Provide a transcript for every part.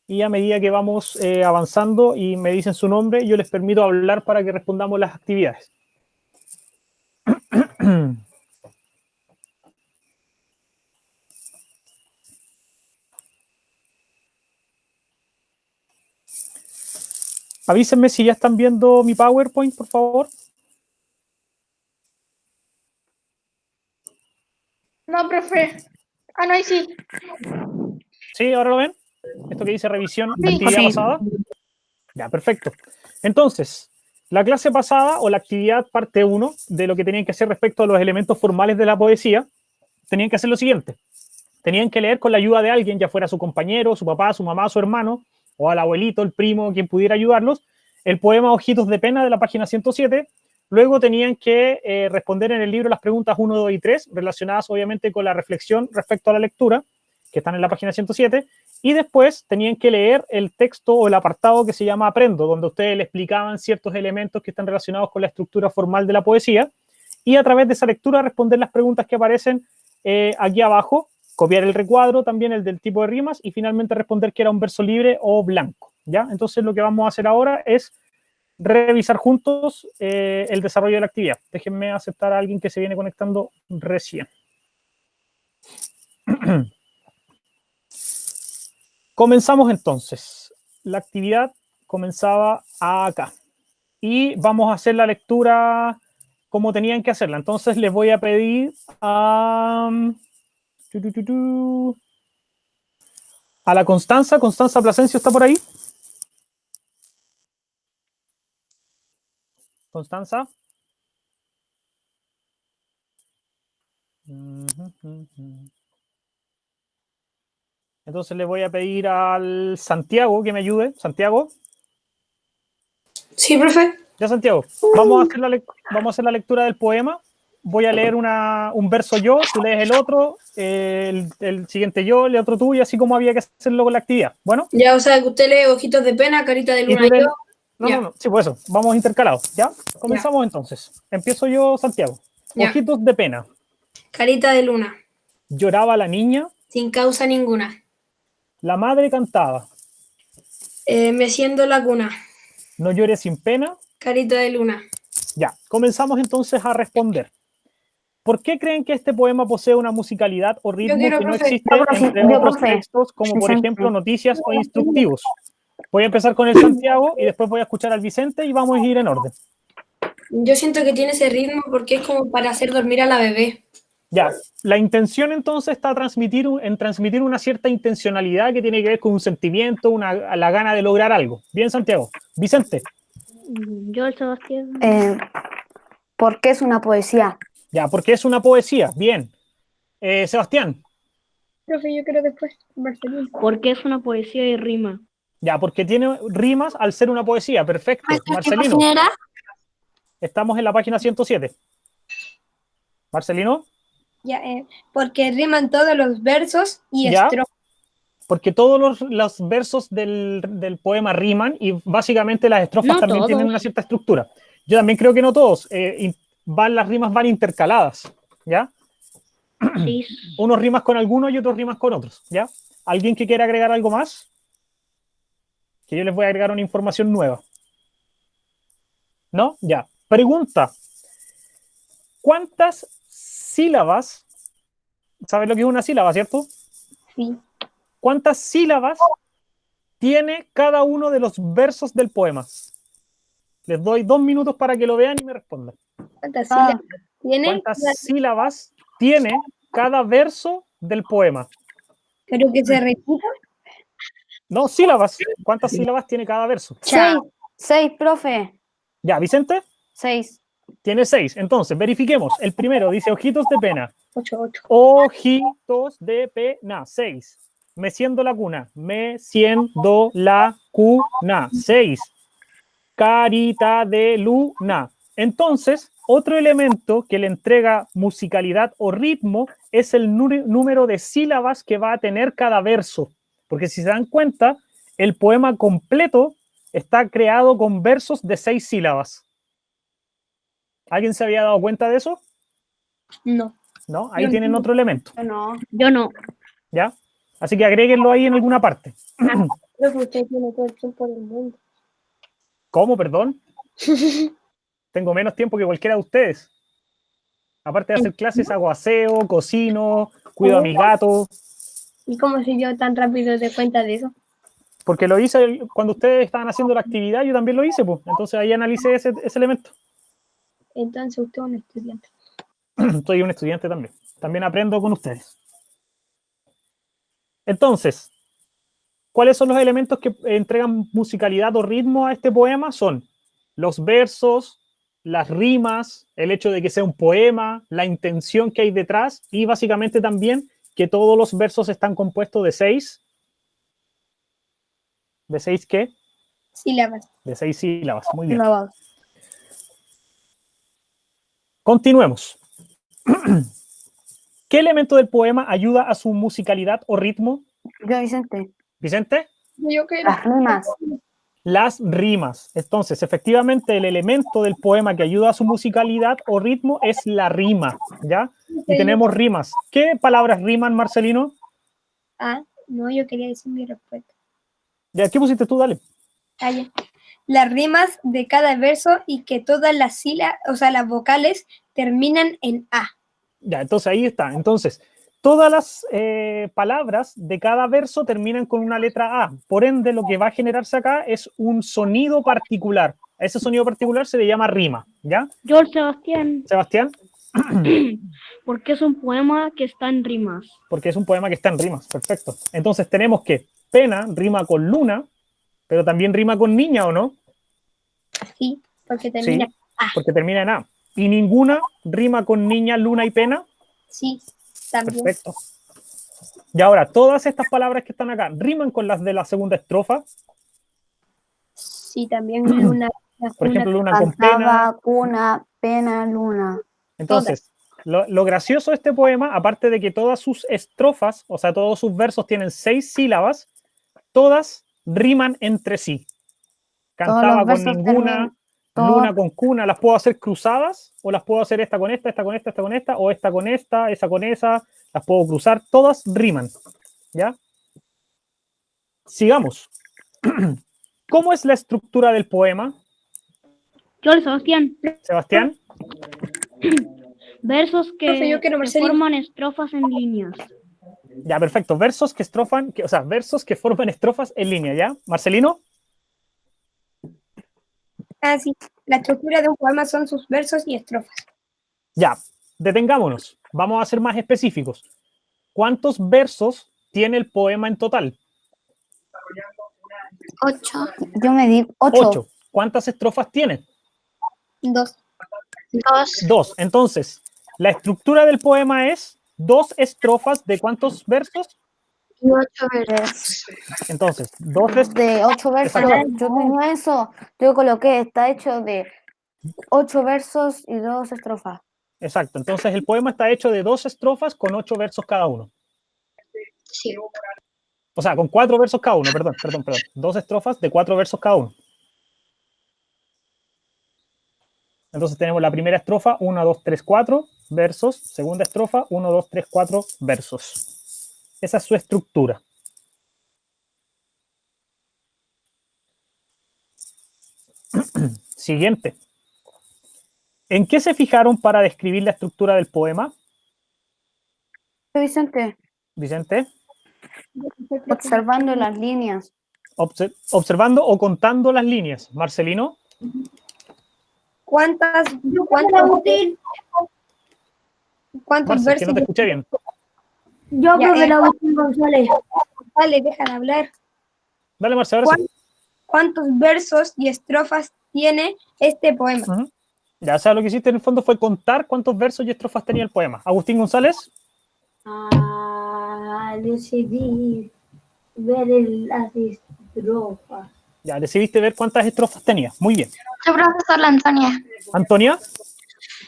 y a medida que vamos avanzando y me dicen su nombre, yo les permito hablar para que respondamos las actividades. Avísenme si ya están viendo mi PowerPoint, por favor. No, profe. Ah, no, ahí sí. ¿Sí? ¿Ahora lo ven? Esto que dice revisión, Sí. actividad Sí. pasada. Ya, perfecto. Entonces, la clase pasada o la actividad parte 1 de lo que tenían que hacer respecto a los elementos formales de la poesía, tenían que hacer lo siguiente. Tenían que leer con la ayuda de alguien, ya fuera su compañero, su papá, su mamá, su hermano, o al abuelito, el primo, quien pudiera ayudarlos, el poema Ojitos de Pena de la página 107. Luego tenían que responder en el libro las preguntas 1, 2 y 3, relacionadas obviamente con la reflexión respecto a la lectura, que están en la página 107. Y después tenían que leer el texto o el apartado que se llama Aprendo, donde ustedes le explicaban ciertos elementos que están relacionados con la estructura formal de la poesía. Y a través de esa lectura responder las preguntas que aparecen aquí abajo, copiar el recuadro, también el del tipo de rimas, y finalmente responder que era un verso libre o blanco, ¿ya? Entonces lo que vamos a hacer ahora es revisar juntos el desarrollo de la actividad. Déjenme aceptar a alguien que se viene conectando recién. Comenzamos entonces. La actividad comenzaba acá. Y vamos a hacer la lectura como tenían que hacerla. Entonces les voy a pedir a la Constanza. Constanza Plasencio, ¿está por ahí? Constanza. Entonces le voy a pedir al Santiago que me ayude. Santiago. Sí, profe. Ya, Santiago. Vamos a hacer la lectura del poema. Voy a leer un verso yo, tú lees el otro, el siguiente yo, el otro tú, y así como había que hacerlo con la actividad. Bueno. Ya, o sea, que usted lee Ojitos de Pena, Carita de Y Luna tú lees... yo. No. Sí, pues eso. Vamos intercalados. ¿Ya? Comenzamos Ya. entonces. Empiezo yo, Santiago. Ya. Ojitos de pena. Carita de Luna. Lloraba la niña. Sin causa ninguna. La madre cantaba. Meciendo la cuna. No llores sin pena. Carita de Luna. Ya, comenzamos entonces a responder. ¿Por qué creen que este poema posee una musicalidad o ritmo que no existe entre otros textos, como por ejemplo noticias o instructivos? Voy a empezar con el Santiago y después voy a escuchar al Vicente y vamos a ir en orden. Yo siento que tiene ese ritmo porque es como para hacer dormir a la bebé. Ya, la intención entonces está en transmitir una cierta intencionalidad que tiene que ver con un sentimiento, la gana de lograr algo. Bien, Santiago. Vicente. Yo, el Sebastián. ¿Por qué es una poesía? Ya, porque es una poesía. Bien. Sebastián. Profe, yo creo después Marcelino. Porque es una poesía y rima. Ya, porque tiene rimas al ser una poesía. Perfecto. Marcelino. Estamos en la página 107. Marcelino. Ya, porque riman todos los versos y estrofas. Porque todos los versos del poema riman y básicamente las estrofas también tienen una cierta estructura. Yo también creo que no todos. Las rimas van intercaladas, ¿ya? Sí. Unos rimas con algunos y otros rimas con otros, ¿ya? ¿Alguien que quiera agregar algo más? Que yo les voy a agregar una información nueva. ¿No? Ya. Pregunta. ¿Cuántas sílabas? ¿Sabes lo que es una sílaba, cierto? Sí. ¿Cuántas sílabas tiene cada uno de los versos del poema? Les doy 2 minutos para que lo vean y me respondan. ¿Cuántas sílabas tiene? ¿Cuántas sílabas tiene cada verso del poema? ¿Pero que se repita? No, sílabas. ¿Cuántas sílabas tiene cada verso? 6, profe. Ya, Vicente. 6. Tiene 6. Entonces, verifiquemos. El primero dice ojitos de pena. 8. Ojitos de pena. 6. Meciendo la cuna. Meciendo la cuna. 6. Carita de luna. Entonces, otro elemento que le entrega musicalidad o ritmo es el número de sílabas que va a tener cada verso. Porque si se dan cuenta, el poema completo está creado con versos de 6 sílabas. ¿Alguien se había dado cuenta de eso? No. ¿No? Ahí tienen otro elemento. Yo no. ¿Ya? Así que agréguenlo ahí en alguna parte. Profe, usted tiene todo el tiempo del mundo. ¿Cómo, perdón? Tengo menos tiempo que cualquiera de ustedes. Aparte de hacer clases, hago aseo, cocino, cuido a mi gato, ¿Y cómo se dio tan rápido de cuenta de eso? porque lo hice cuando ustedes estaban haciendo la actividad, yo también lo hice, pues. Entonces ahí analicé ese elemento. Entonces usted es un estudiante. Soy un estudiante también. También aprendo con ustedes. Entonces, ¿cuáles son los elementos que entregan musicalidad o ritmo a este poema? Son los versos, las rimas, el hecho de que sea un poema, la intención que hay detrás y básicamente también que todos los versos están compuestos de 6. ¿De 6 qué? Sílabas. De 6 sílabas. Muy bien. Lavado. Continuemos. ¿Qué elemento del poema ayuda a su musicalidad o ritmo? Yo, Vicente. Vicente. Yo que Las rimas. Las rimas. Entonces, efectivamente, el elemento del poema que ayuda a su musicalidad o ritmo es la rima, ¿ya? Y tenemos rimas. ¿Qué palabras riman, Marcelino? Ah, no, yo quería decir mi respuesta. ¿Ya qué pusiste tú? Dale. Ah, ya. Las rimas de cada verso y que todas las sílabas, o sea, las vocales terminan en A. Ya, entonces ahí está. Entonces, todas las palabras de cada verso terminan con una letra A. Por ende, lo que va a generarse acá es un sonido particular. A ese sonido particular se le llama rima, ¿ya? George Sebastián, Sebastián, porque es un poema que está en rimas. porque es un poema que está en rimas. Perfecto. Entonces tenemos que pena rima con luna, pero también rima con niña, ¿o no? Sí, porque termina. Sí, porque termina en A. ¿Y ninguna rima con niña, luna y pena? Sí, también. Perfecto. Y ahora, todas estas palabras que están acá, ¿riman con las de la segunda estrofa? Sí, también luna. Por ejemplo, luna con pena. Cantaba, cuna, pena, luna. Entonces, lo gracioso de este poema, aparte de que todas sus estrofas, o sea, todos sus versos tienen 6 sílabas, todas riman entre sí. Cantaba con versos ninguna, luna con cuna, las puedo hacer cruzadas, o las puedo hacer esta con esta, esta con esta, esta con esta, o esta con esta, esa con esa, las puedo cruzar, todas riman, ¿ya? Sigamos. ¿Cómo es la estructura del poema, George Sebastián, Sebastián? versos Profe, yo que quiero Marcelino. forman estrofas en líneas. Ya, perfecto. Versos que estrofan, o sea, versos que forman estrofas en línea, ¿ya? Marcelino. Ah, sí. La estructura de un poema son sus versos y estrofas. Ya, detengámonos. Vamos a ser más específicos. ¿Cuántos versos tiene el poema en total? 8. Yo me di 8. 8. ¿Cuántas estrofas tiene? 2. 2. 2. Entonces, la estructura del poema es 2 estrofas de ¿cuántos versos? Y 8 versos. Entonces, 2 De 8 versos. Exacto. Yo tengo eso. Yo coloqué, está hecho de 8 versos y 2 estrofas. Exacto. Entonces, el poema está hecho de 2 estrofas con 8 versos cada uno. Sí. O sea, con 4 versos cada uno, perdón. 2 estrofas de 4 versos cada uno. Entonces tenemos la primera estrofa, 1, 2, 3, 4 versos. Segunda estrofa, 1, 2, 3, 4 versos. Esa es su estructura. Siguiente. ¿En qué se fijaron para describir la estructura del poema, Vicente, Vicente? observando las líneas. Observando o contando las líneas. Marcelino. ¿Cuántos Marce, versos? que no te escuché bien. Yo, Ya, profe, Agustín González. Dale, deja de hablar. Dale, Marce, ahora sí. ¿Cuántos versos y estrofas tiene este poema? Ujú. Ya, o sea, lo que hiciste en el fondo fue contar cuántos versos y estrofas tenía el poema. Agustín González. Decidí ver las estrofas. Ya, decidiste ver cuántas estrofas tenía. Muy bien. Soy profesor La Antonia. Antonia.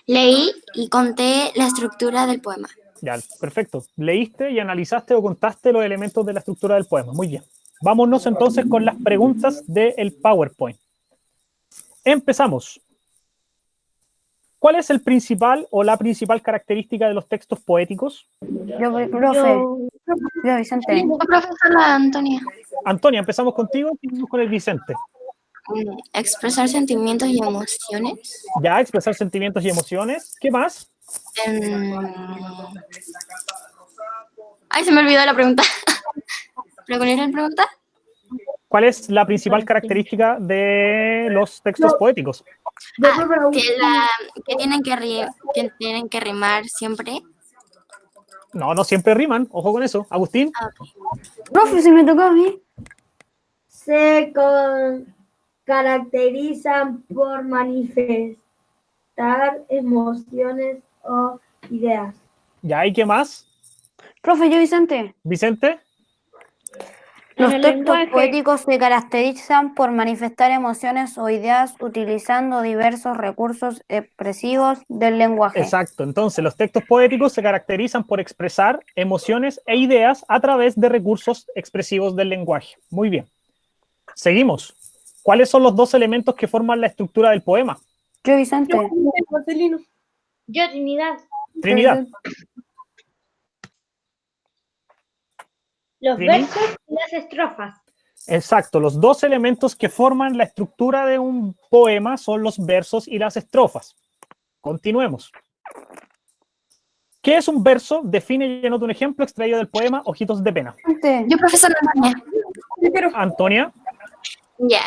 Leí y conté la estructura del poema. Ya, perfecto. Leíste y analizaste o contaste los elementos de la estructura del poema. Muy bien. Vámonos entonces con las preguntas del PowerPoint. Empezamos. ¿Cuál es el principal o la principal característica de los textos poéticos? Profe, yo Vicente. Profesora Antonia, Antonia, empezamos contigo y vamos con el Vicente. expresar sentimientos y emociones. Ya, expresar sentimientos y emociones. ¿Qué más? Ay, se me olvidó la pregunta. ¿Pero cuál era la pregunta? ¿Cuál es la principal característica de los textos poéticos? Que tienen que rimar siempre. No, no siempre riman. Ojo con eso. Agustín. Profe, si me tocó a mí. Caracterizan por manifestar emociones o ideas. Ya, ¿y qué más? Profe, yo Vicente. Vicente. Los el textos lenguaje. poéticos se caracterizan por manifestar emociones o ideas utilizando diversos recursos expresivos del lenguaje. Exacto. Entonces, los textos poéticos se caracterizan por expresar emociones e ideas a través de recursos expresivos del lenguaje. Muy bien. Seguimos. ¿Cuáles son los dos elementos que forman la estructura del poema? Yo Vicente. Marcelino. Yo, Trinidad. Trinidad. Los Trini. versos y las estrofas. Exacto. Los dos elementos que forman la estructura de un poema son los versos y las estrofas. Continuemos. ¿Qué es un verso? Define y anota un ejemplo extraído del poema Ojitos de Pena. Vicente. Yo, profesora Antonia. Antonia. Ya.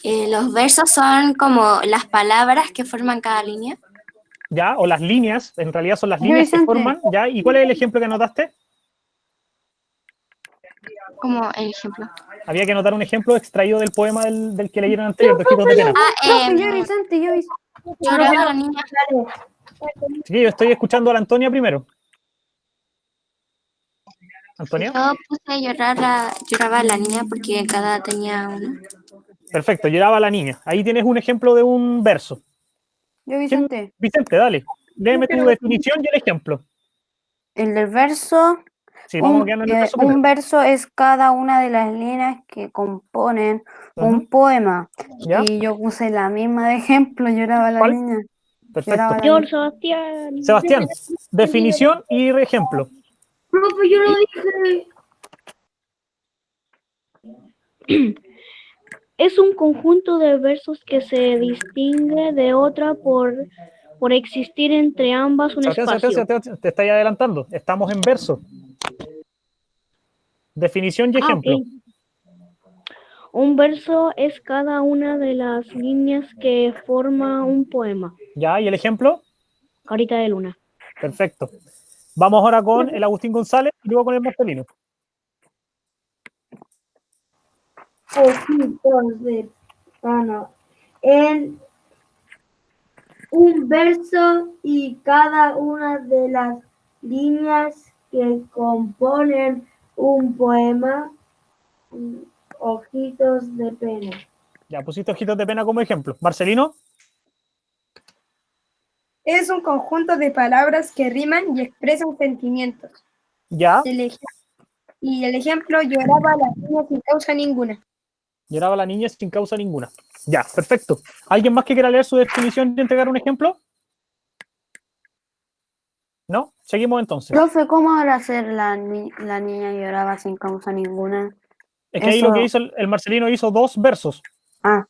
Los versos son como las palabras que forman cada línea. ¿Ya? O las líneas, en realidad son las Yo, líneas que Vicente. forman, ¿ya? ¿Y cuál es el ejemplo que anotaste? Como el ejemplo. Había que anotar un ejemplo extraído del poema del que leyeron anterior, de Ojitos de Pena. Profe, yo Vicente, yo Vicente. Lloraba la niña. Sí, yo estoy escuchando a la Antonia primero. ¿Antonia? Yo puse lloraba la niña porque cada tenía uno. Perfecto, lloraba la niña. Ahí tienes un ejemplo de un verso. Yo Vicente. Vicente, dale. Léeme tu definición y el ejemplo. El del verso. Sí, vamos a quedarnos en el verso Un primero. verso es cada una de las líneas que componen un poema. ¿Ya? Y yo puse la misma de ejemplo, lloraba la ¿Cuál? niña. Perfecto. Lloraba la Yo, niña. Sebastián. Sebastián, definición y ejemplo. Profe, yo lo dije. Es un conjunto de versos que se distingue de otra por existir entre ambas un Sebastián, espacio. te estáis adelantando. Estamos en verso. Definición y ejemplo. Ok. Un verso es cada una de las líneas que forma un poema. ¿Ya? ¿Y el ejemplo? Carita de luna. Perfecto. Vamos ahora con el Agustín González y luego con el Marcelino. Ojitos de pano. En un verso y cada una de las líneas que componen un poema, ojitos de pena. Ya pusiste Ojitos de Pena como ejemplo. Marcelino. Es un conjunto de palabras que riman y expresan sentimientos. Ya. Y el ejemplo, lloraba la niña sin causa ninguna. Lloraba la niña sin causa ninguna. Ya, perfecto. ¿Alguien más que quiera leer su definición y entregar un ejemplo? ¿No? Seguimos entonces. Profe, ¿cómo ahora hacer la niña lloraba sin causa ninguna? Es que ahí Eso. lo que hizo el Marcelino hizo dos versos. Ah,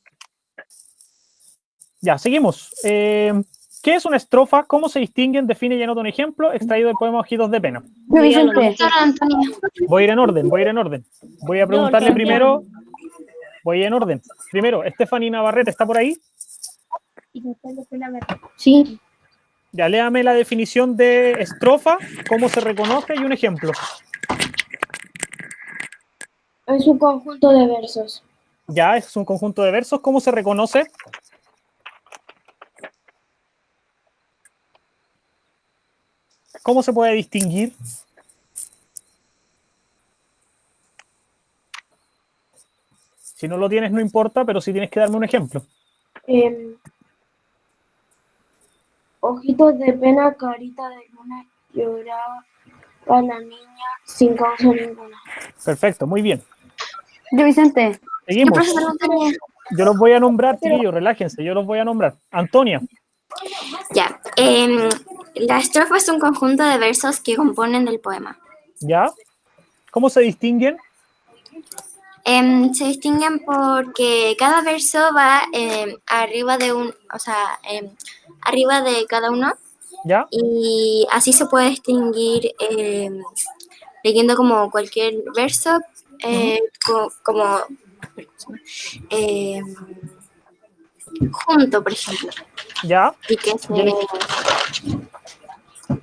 Ya, seguimos. ¿Qué es una estrofa? ¿Cómo se distinguen? Define y anota un ejemplo extraído del poema Ojitos de Pena. yo Vicente. Profesora Antonia. Voy a ir en orden, Voy a preguntarle Yo, primero. Voy en orden. Primero, Stephanie Navarrete, ¿está por ahí? Sí. Ya, léame la definición de estrofa, cómo se reconoce y un ejemplo. Es un conjunto de versos. Ya, es un conjunto de versos, ¿cómo se reconoce? ¿Cómo se puede distinguir? Si no lo tienes, no importa, pero sí tienes que darme un ejemplo. Ojitos de pena, carita de luna, lloraba la niña sin causa ninguna. Perfecto, muy bien. Yo Vicente. Yo, Seguimos. profesora Antonia. Yo los voy a nombrar, chiquillos, relájense, yo los voy a nombrar. Antonia, Ya. La estrofa es un conjunto de versos que componen el poema. ¿ya? ¿Cómo se distinguen? Se distinguen porque cada verso va arriba de arriba de cada uno, ¿Ya? y así se puede distinguir leyendo como cualquier verso, como eh, junto, por ejemplo, ¿Ya? y que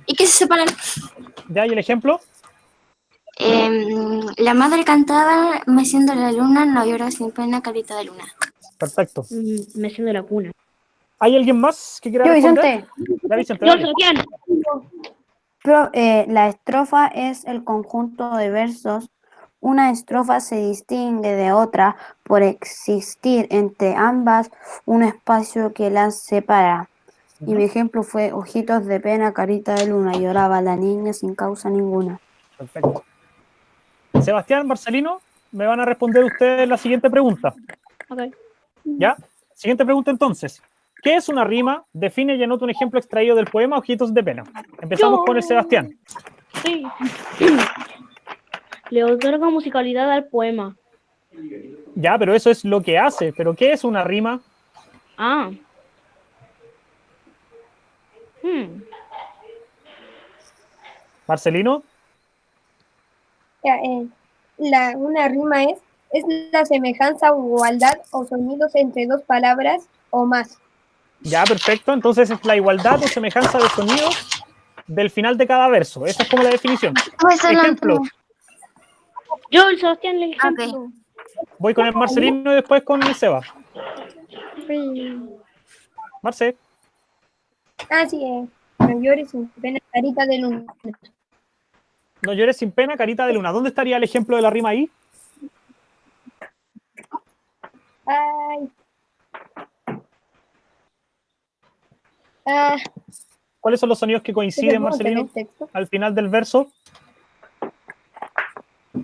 ¿Y el, se separan. ¿Ya? ¿Y el ejemplo? La madre cantaba meciendo la luna, no lloras sin pena, carita de luna. Perfecto. Me siento la cuna. ¿Hay alguien más que quiera Yo, responder? Vicente. Ya, Vicente, Yo, dale. Sebastián. La estrofa es el conjunto de versos. Una estrofa se distingue de otra por existir entre ambas un espacio que las separa. Y mi ejemplo fue ojitos de pena, carita de luna, lloraba la niña sin causa ninguna. Perfecto. Sebastián, Marcelino, me van a responder ustedes la siguiente pregunta. Ok. ¿Ya? Siguiente pregunta entonces. ¿Qué es una rima? Define y anota un ejemplo extraído del poema Ojitos de Pena. Empezamos con el Sebastián. Sí. Le otorga musicalidad al poema. Ya, pero eso es lo que hace. ¿Pero qué es una rima? Ah. Hmm. Marcelino. Ya, una rima es la semejanza o igualdad o sonidos entre dos palabras o más. Ya, perfecto. Entonces es la igualdad o semejanza de sonidos del final de cada verso. Esa es como la definición. Ejemplo. Yo, el Sebastián, le Ok. ejemplo. Voy con el Marcelino y después con el Seba. Sí. Marce. Así es. No llores sin pena, carita de luna. No llores sin pena, carita de luna. ¿Dónde estaría el ejemplo de la rima ahí? Ay. Ah, ¿Cuáles son los sonidos que coinciden, Marcelino, el texto. al final del verso?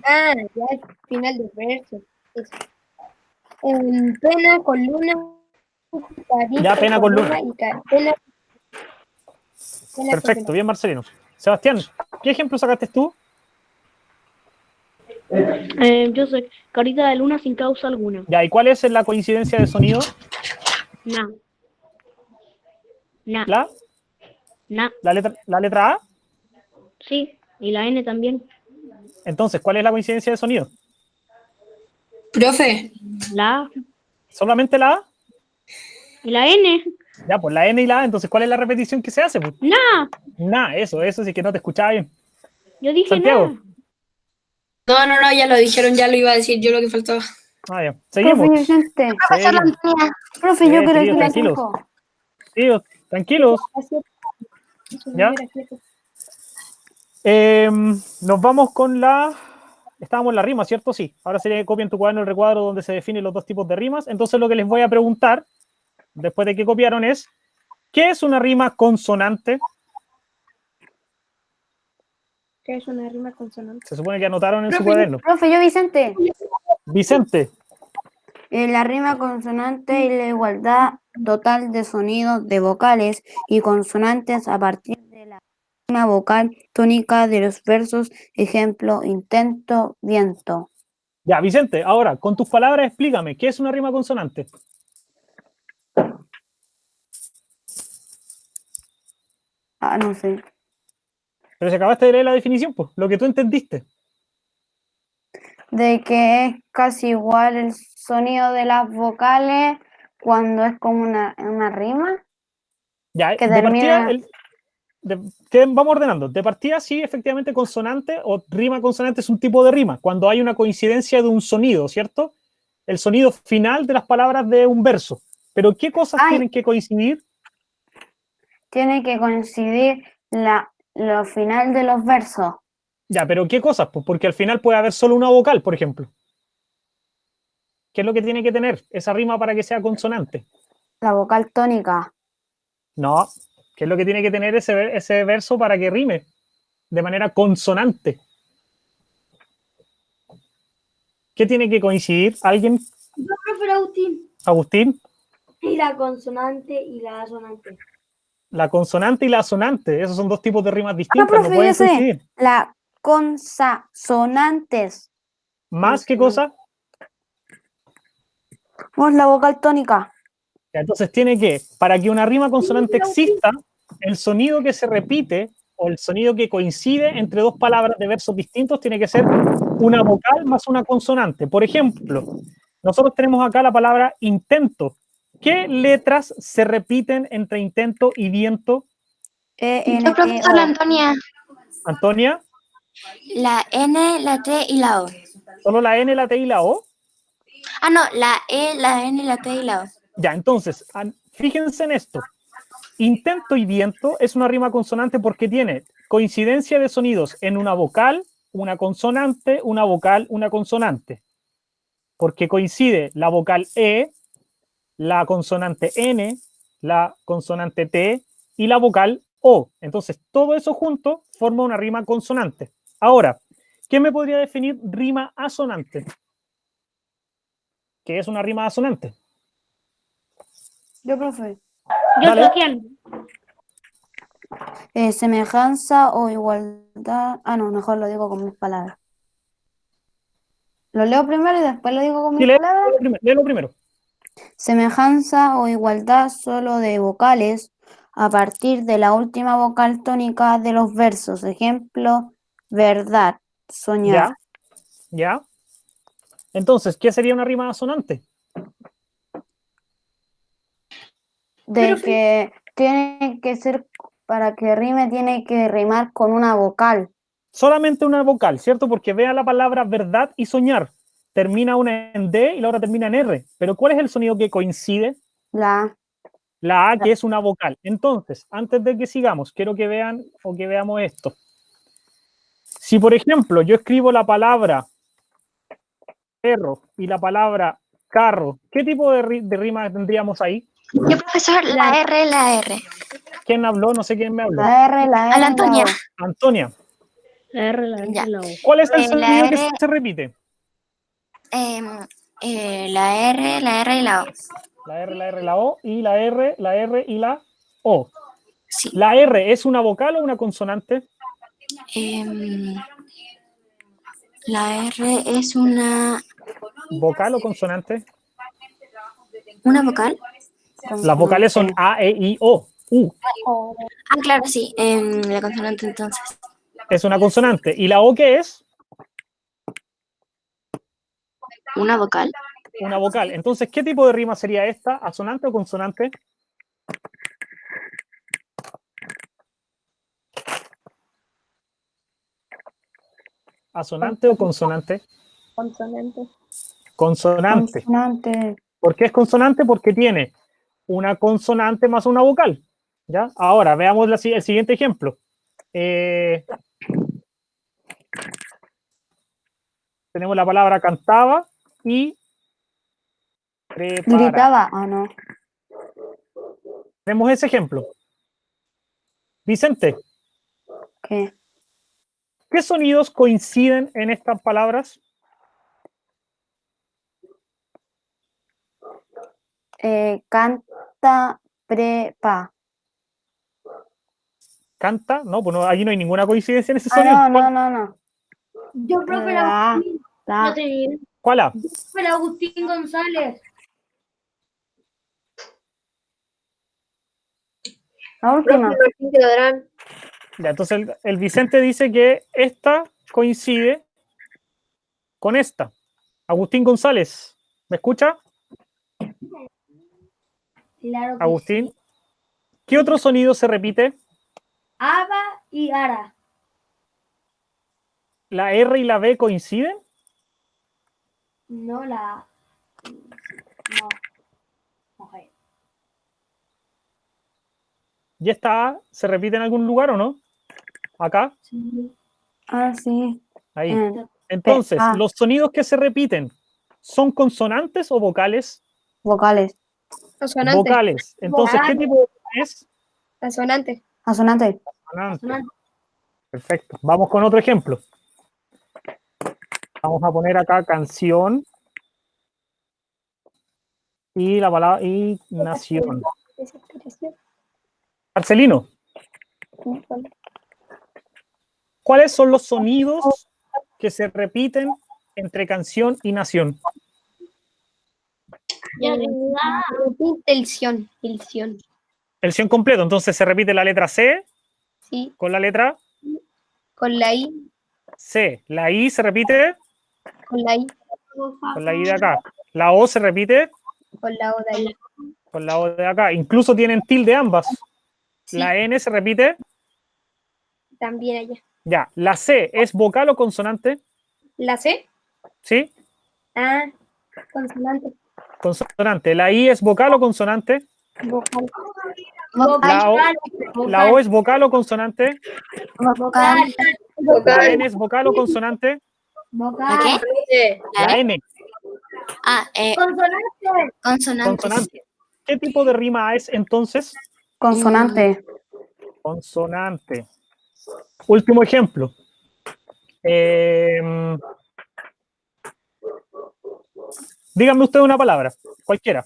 Ah, ya es final del verso. Eso. Pena con luna. Carita Ya, pena con luna. y pena Perfecto, bien, Marcelino. Sebastián, ¿qué ejemplo sacaste tú? Yo sé, carita de luna sin causa alguna. Ya, ¿y cuál es la coincidencia de sonido? Nah. Nah. ¿La? Nah. ¿La letra A? Sí. Y la N también. Entonces, ¿cuál es la coincidencia de sonido? Profe, La A. ¿Solamente la A? Y la N. Ya, pues la N y la A, entonces, ¿cuál es la repetición que se hace? Pues, Nah. nada, eso sí que no te escuchaba bien. Yo dije Santiago. nah. no, ya lo dijeron, ya lo iba a decir yo lo que faltaba. Ah, ya. Seguimos. Profe Vicente. Seguimos. Profe, yo quiero Chiquillos, decir tranquilos. algo. Tíos, tranquilos. ¿Ya? Nos vamos con la... Estábamos en la rima, ¿cierto? Sí. Ahora sería que copien tu cuaderno el recuadro donde se definen los dos tipos de rimas. Entonces lo que les voy a preguntar, después de que copiaron, es ¿qué es una rima consonante? ¿Qué es una rima consonante? Se supone que anotaron en su cuaderno. Profe, yo Vicente. Vicente. La rima consonante y la igualdad total de sonidos de vocales y consonantes a partir de la rima vocal tónica de los versos. Ejemplo, intento, viento. Ya, Vicente, ahora, con tus palabras explícame, ¿qué es una rima consonante? Ah, no sé. Pero si acabaste de leer la definición, pues, lo que tú entendiste. De que es casi igual el sonido de las vocales cuando es como una rima. Ya, Que de partida, termina- vamos ordenando. De partida, sí, efectivamente, consonante o rima consonante es un tipo de rima, cuando hay una coincidencia de un sonido, ¿cierto? El sonido final de las palabras de un verso. Pero ¿qué cosas Ay. tienen que coincidir? Tiene que coincidir lo final de los versos. Ya, pero ¿qué cosas? Pues porque al final puede haber solo una vocal, por ejemplo. ¿Qué es lo que tiene que tener esa rima para que sea consonante? La vocal tónica. No, ¿qué es lo que tiene que tener ese verso para que rime de manera consonante? ¿Qué tiene que coincidir? ¿Alguien Yo, profe Agustín. Agustín, Y la consonante y la asonante. la consonante y la asonante, esos son dos tipos de rimas Ah, distintas, no profe, pueden ya sé. coincidir. La consonantes. ¿Más qué cosa? Vamos, la vocal tónica. Entonces tiene que, para que una rima consonante exista, el sonido que se repite o el sonido que coincide entre dos palabras de versos distintos tiene que ser una vocal más una consonante. Por ejemplo, nosotros tenemos acá la palabra intento. ¿Qué letras se repiten entre intento y viento, Yo, profesora E-N-T-O. Antonia, Antonia? la N, la T y la O. ¿Solo la N, la T y la O? Ah, no, la E, la N, la T y la O. Ya, entonces, fíjense en esto. Intento y viento es una rima consonante porque tiene coincidencia de sonidos en una vocal, una consonante, una vocal, una consonante. Porque coincide la vocal E, la consonante N, la consonante T y la vocal O. Entonces, todo eso junto forma una rima consonante. Ahora, ¿qué me podría definir rima asonante? ¿Qué es una rima asonante? Yo, profe. Yo, Dale. Sebastián. Semejanza o igualdad. Ah, no, mejor lo digo con mis palabras. Lo leo primero y después lo digo con Sí, mis palabras. léelo primero. Semejanza o igualdad solo de vocales a partir de la última vocal tónica de los versos. Ejemplo, verdad, soñar. Ya. Entonces, ¿qué sería una rima asonante? De que tiene que ser, para que rime, tiene que rimar con una vocal. Solamente una vocal, ¿cierto? Porque vea la palabra verdad y soñar. Termina una en D y la otra termina en R. Pero ¿cuál es el sonido que coincide? La La A, que es una vocal. Entonces, antes de que sigamos, quiero que vean o que veamos esto. Si, por ejemplo, yo escribo la palabra perro y la palabra carro, ¿qué tipo de rima tendríamos ahí? Yo, profesor, la R, la R. ¿Quién habló? No sé quién me habló. La R, la A R, la Antonia. la O. Antonia. La R, la R, Ya. la O. ¿Cuál es el La sonido que R, se repite? la R, la R y la O. La R, la R, la O, y la R, la R y la O. Sí. ¿La R es una vocal o una consonante? La R es una ¿Vocal o consonante? vocal. Las vocales son A, E, I, O. U Ah, claro, sí. La consonante entonces. es una consonante. ¿Y la O qué es? Una vocal. Una vocal. Entonces, ¿qué tipo de rima sería esta? ¿Asonante o consonante? ¿Asonante o consonante? Consonante. Consonante. Consonante. ¿Por qué es consonante? Porque tiene una consonante más una vocal. ¿Ya? Ahora, veamos el siguiente ejemplo. Tenemos la palabra cantaba y prepara. Gritaba. Ah, no. Tenemos ese ejemplo. Vicente, ¿Qué? ¿qué sonidos coinciden en estas palabras? Canta, prepa. ¿Canta? No, pues no, aquí no hay ninguna coincidencia en ese Ah, sonido. no. Yo, profe La, Agustín. la. ¿Cuál A? Profe Agustín González. La última. Ya, entonces el Vicente dice que esta coincide con esta. Agustín González, ¿me escucha? Claro que Agustín. sí. ¿Qué otro sonido se repite? Aba y Ara. ¿La R y la B coinciden? No la. No. Mujer. ¿Y esta A se repite en algún lugar o no? ¿Acá? Sí. Ah, sí. Ahí. Entonces, A. ¿los sonidos que se repiten son consonantes o vocales? Vocales. Asonante. Vocales. Entonces, ¿qué tipo de vocal es? Asonante. Asonante. Consonante. Perfecto. Vamos con otro ejemplo. Vamos a poner acá canción y la palabra y nación. Marcelino, ¿cuáles son los sonidos que se repiten entre canción y nación? Tensión. Tensión. El sion completo, entonces se repite la letra C Sí, con la letra con la I, C. La I se repite con la I, con la I de acá. La O se repite con la O de ahí. con la O de acá. Incluso tienen tilde ambas. Sí, La N se repite. también allá. Ya. ¿La C es vocal o consonante? ¿La C? ¿Sí? Ah, consonante. Consonante. ¿La I es vocal o consonante? Vocal. La O es vocal o consonante. Vocal. La N es vocal o consonante. ¿La qué? La N, Ah, consonantes. consonante. ¿Qué tipo de rima es entonces? Consonante. Consonante. Último ejemplo. Díganme usted una palabra, cualquiera,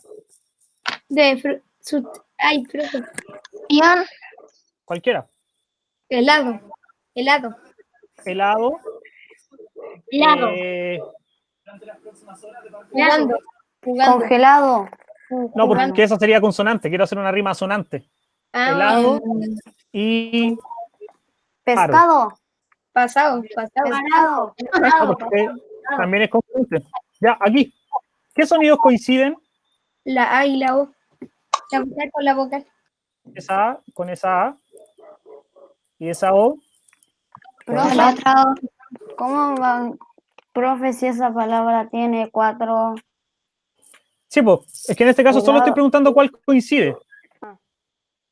Ay, profe. cualquiera. Helado. Helado. Helado. Jugando. Jugando. Congelado. No, porque esa sería consonante. Quiero hacer una rima sonante. Ah, Helado y Pescado. pasado. Pescado. no, porque también es consonante. Ya, aquí. ¿Qué sonidos coinciden? La A y la O. La vocal con la vocal. Esa A con esa A y esa O. Profe, ¿cómo va? Profe, si esa palabra tiene 4. Sí, pues, es que en este caso solo estoy preguntando cuál coincide.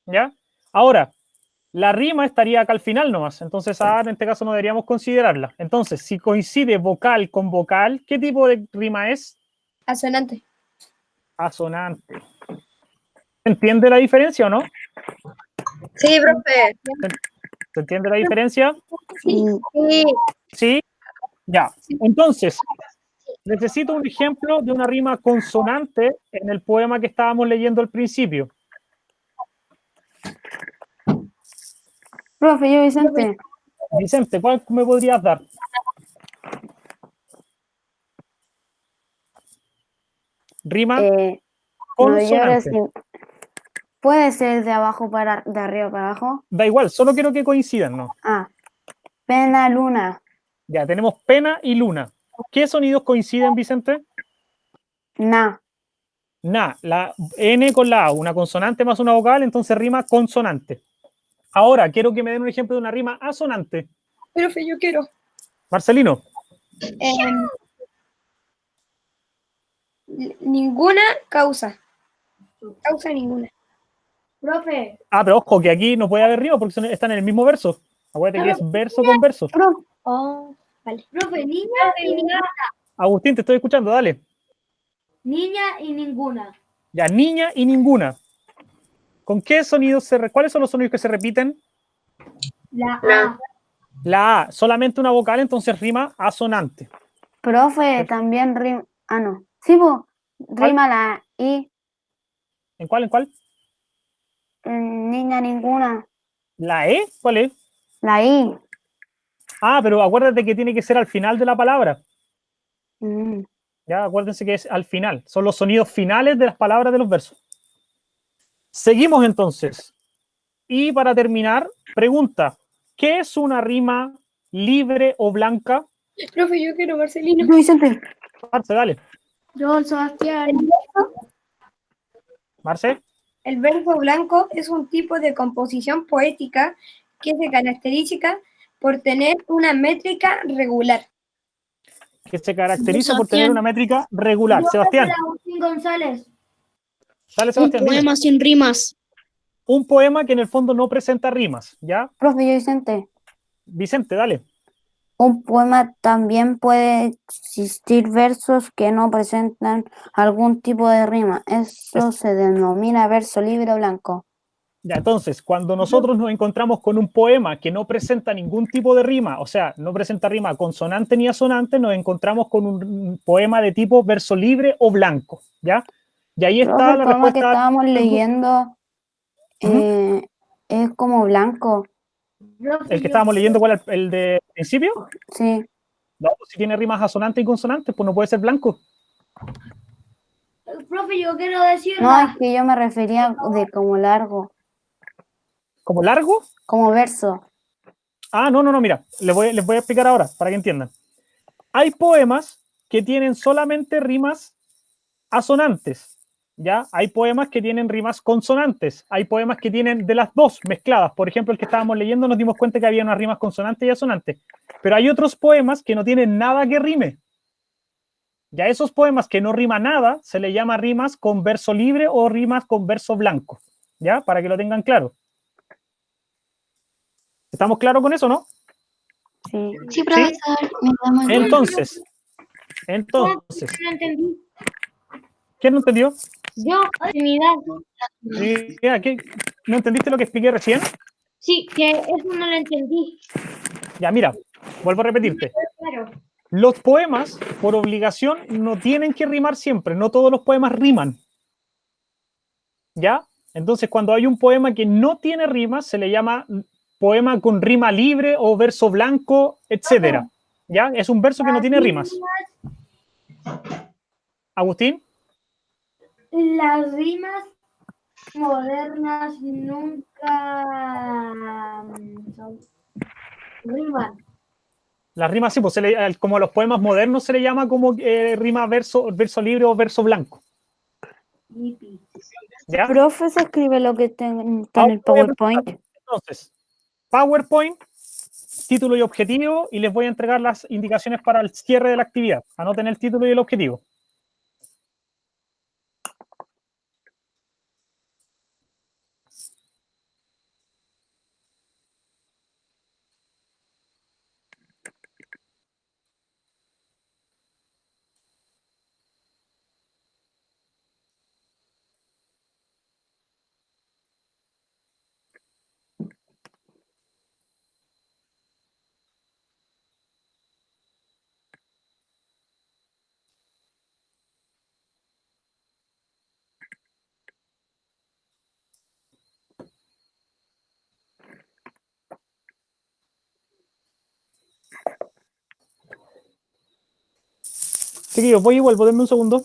¿Ya? Ahora, la rima estaría acá al final nomás, entonces en este caso no deberíamos considerarla. Entonces, si coincide vocal con vocal, ¿qué tipo de rima es? Asonante. Asonante. ¿Se entiende la diferencia o no? Sí, profe. ¿Se entiende la diferencia? Sí. Sí. Ya. Entonces, necesito un ejemplo de una rima consonante en el poema que estábamos leyendo al principio. Profe, yo Vicente. Vicente, ¿cuál me podrías dar? Rima No llores. consonante. ¿Puede ser de arriba para abajo? Da igual, solo quiero que coincidan, ¿no? Pena, luna. Ya, tenemos pena y luna. ¿Qué sonidos coinciden, Vicente? Na. Na, la N con la A, una consonante más una vocal, entonces rima consonante. Ahora, quiero que me den un ejemplo de una rima asonante. Profe, yo quiero. Marcelino. Ninguna causa. Causa ninguna. Profe, Pero ojo, que aquí no puede haber rima porque están en el mismo verso. Acuérdate que es verso con verso. Oh, vale. profe, niña y ninguna. Agustín, te estoy escuchando, dale. Niña y ninguna. Ya, niña y ninguna. ¿Con qué sonidos cuáles son los sonidos que se repiten? La A. La A, solamente una vocal, entonces rima asonante. Profe, también rima. No. Sí, rima la I. ¿En cuál? ¿En cuál? Niña ninguna. ¿La E? ¿Cuál es? La I. Pero acuérdate que tiene que ser al final de la palabra. Mm. Ya, acuérdense que es al final. Son los sonidos finales de las palabras de los versos. Seguimos entonces. Y para terminar, pregunta. ¿Qué es una rima libre o blanca? Profe, yo quiero Marcelino. Yo Vicente. Marce, dale. Yo, Sebastián. Marce. El verso blanco es un tipo de composición poética que se caracteriza por tener una métrica regular. Que se caracteriza por tener una métrica regular. Sebastián. Agustín González. Dale, Sebastián. Poema sin rimas. Un poema que en el fondo no presenta rimas, ¿ya? Profe, yo Vicente. Vicente, dale. Un poema también puede existir versos que no presentan algún tipo de rima. Eso se denomina verso libre o blanco. Ya, entonces, cuando nosotros nos encontramos con un poema que no presenta ningún tipo de rima, o sea, no presenta rima consonante ni asonante, nos encontramos con un poema de tipo verso libre o blanco, ¿ya? Y ahí Profe, está el la poema que respuesta. estábamos leyendo Ujú. es como blanco. El que estábamos leyendo, ¿cuál es el de principio? Sí. No, pues si tiene rimas asonantes y consonantes, pues no puede ser blanco. Profe, yo quiero decir No, es que yo me refería de como largo, ¿Como largo? como verso. Ah, no, mira, les voy a explicar ahora para que entiendan. Hay poemas que tienen solamente rimas asonantes, ¿ya? Hay poemas que tienen rimas consonantes, hay poemas que tienen de las dos mezcladas. Por ejemplo, el que estábamos leyendo nos dimos cuenta que había unas rimas consonantes y asonantes, pero hay otros poemas que no tienen nada que rime. Ya esos poemas que no rima nada se le llama rimas con verso libre o rimas con verso blanco, ¿ya? Para que lo tengan claro. ¿Estamos claros con eso, no? Sí. Sí, profesor, me da muy bien. Entonces, no entendí. ¿quién no entendió? Yo, unidad. Mira, ¿no entendiste lo que expliqué recién? Sí, que eso no lo entendí. Ya, mira, vuelvo a repetirte. Claro. Los poemas, por obligación, no tienen que rimar siempre. No todos los poemas riman. ¿Ya? Entonces, cuando hay un poema que no tiene rimas, se le llama poema con rima libre o verso blanco, etcétera. ¿Ya? Es un verso que no tiene rimas. Agustín, Las rimas modernas nunca riman. las rimas sí, pues como a los poemas modernos se le llama como rima verso libre o verso blanco. ¿Ya? Profe, se escribe lo que está en Ahora el voy a preguntar. PowerPoint. Entonces, PowerPoint, título y objetivo, y les voy a entregar las indicaciones para el cierre de la actividad. Anoten el título y el objetivo. Chiquillos, voy y vuelvo, denme un segundo.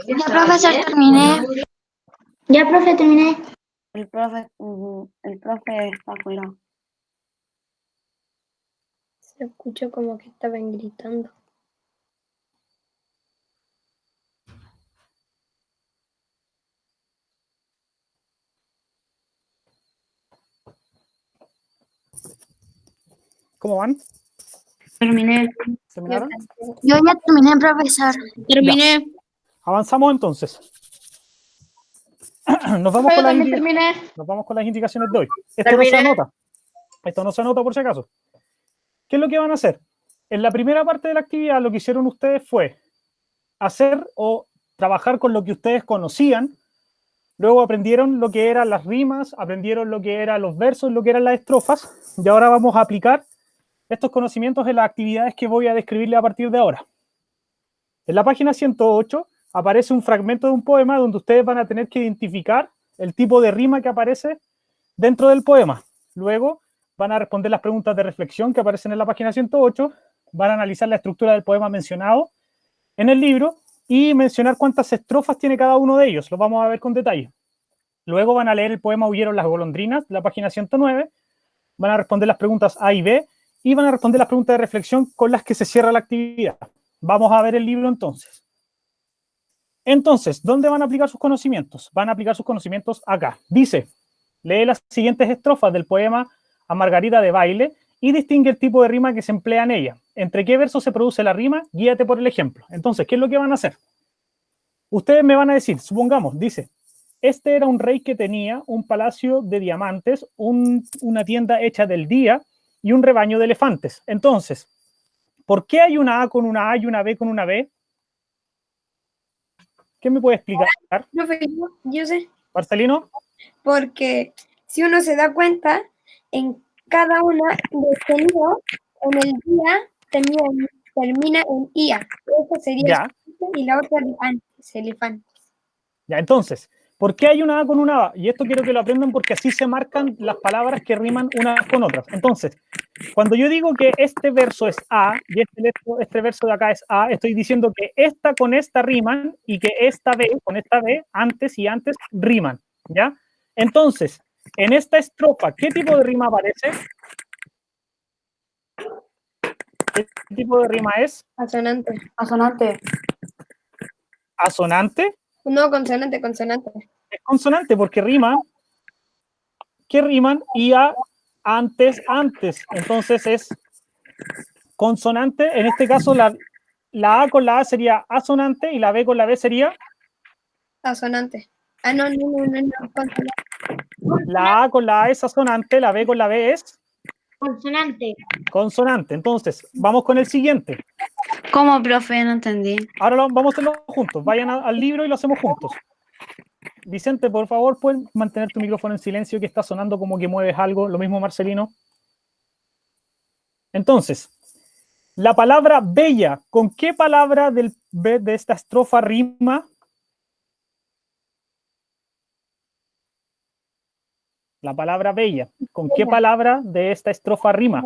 Ya, profesor, terminé. Ya, profe, terminé. El profe está afuera. Se escuchó como que estaban gritando. ¿Cómo van? Terminé. ¿Terminaron? Yo ya terminé, profesor. Terminé. Avanzamos entonces. Nos vamos, con las nos vamos con las indicaciones de hoy. Esto no se anota. Esto no se anota por si acaso. ¿Qué es lo que van a hacer? En la primera parte de la actividad lo que hicieron ustedes fue hacer o trabajar con lo que ustedes conocían. Luego aprendieron lo que eran las rimas, aprendieron lo que eran los versos, lo que eran las estrofas. Y ahora vamos a aplicar estos conocimientos en las actividades que voy a describirle a partir de ahora. En la página 108 aparece un fragmento de un poema donde ustedes van a tener que identificar el tipo de rima que aparece dentro del poema. Luego van a responder las preguntas de reflexión que aparecen en la página 108, van a analizar la estructura del poema mencionado en el libro y mencionar cuántas estrofas tiene cada uno de ellos. Lo vamos a ver con detalle. Luego van a leer el poema Huyeron las golondrinas, de la página 109, van a responder las preguntas A y B y van a responder las preguntas de reflexión con las que se cierra la actividad. Vamos a ver el libro entonces. Entonces, ¿dónde van a aplicar sus conocimientos? Van a aplicar sus conocimientos acá. Dice, lee las siguientes estrofas del poema A Margarita de Baile y distingue el tipo de rima que se emplea en ella. ¿Entre qué versos se produce la rima? Guíate por el ejemplo. Entonces, ¿qué es lo que van a hacer? Ustedes me van a decir, supongamos, dice, este era un rey que tenía un palacio de diamantes, una tienda hecha del día y un rebaño de elefantes. Entonces, ¿por qué hay una A con una A y una B con una B? ¿Qué me puede explicar? Profe, yo sé, Marcelino. porque si uno se da cuenta, en cada una de tenido, en el día termina en IA. Esa sería Ya. y la otra elefante. Ya, entonces, ¿por qué hay una A con una A? Y esto quiero que lo aprendan porque así se marcan las palabras que riman unas con otras. Entonces, cuando yo digo que este verso es A y este verso de acá es A, estoy diciendo que esta con esta riman y que esta B con esta B, antes y antes, riman, ¿ya? Entonces, en esta estrofa, ¿qué tipo de rima aparece? ¿Qué tipo de rima es? Asonante. Asonante. ¿Asonante? No, consonante, consonante. Es consonante porque riman. ¿Qué riman? Y a antes, antes. Entonces es consonante. En este caso, la A con la A sería asonante y la B con la B sería. Asonante. Ah, no, consonante. La A con la A es asonante, la B con la B es Consonante. consonante. Entonces, vamos con el siguiente. ¿Cómo, profe? No entendí. Ahora vamos a hacerlo juntos. Vayan al libro y lo hacemos juntos. Vicente, por favor, ¿pueden mantener tu micrófono en silencio que está sonando como que mueves algo? Lo mismo Marcelino. Entonces, la palabra bella, ¿con qué palabra de esta estrofa rima? La palabra bella, ¿con qué palabra de esta estrofa rima?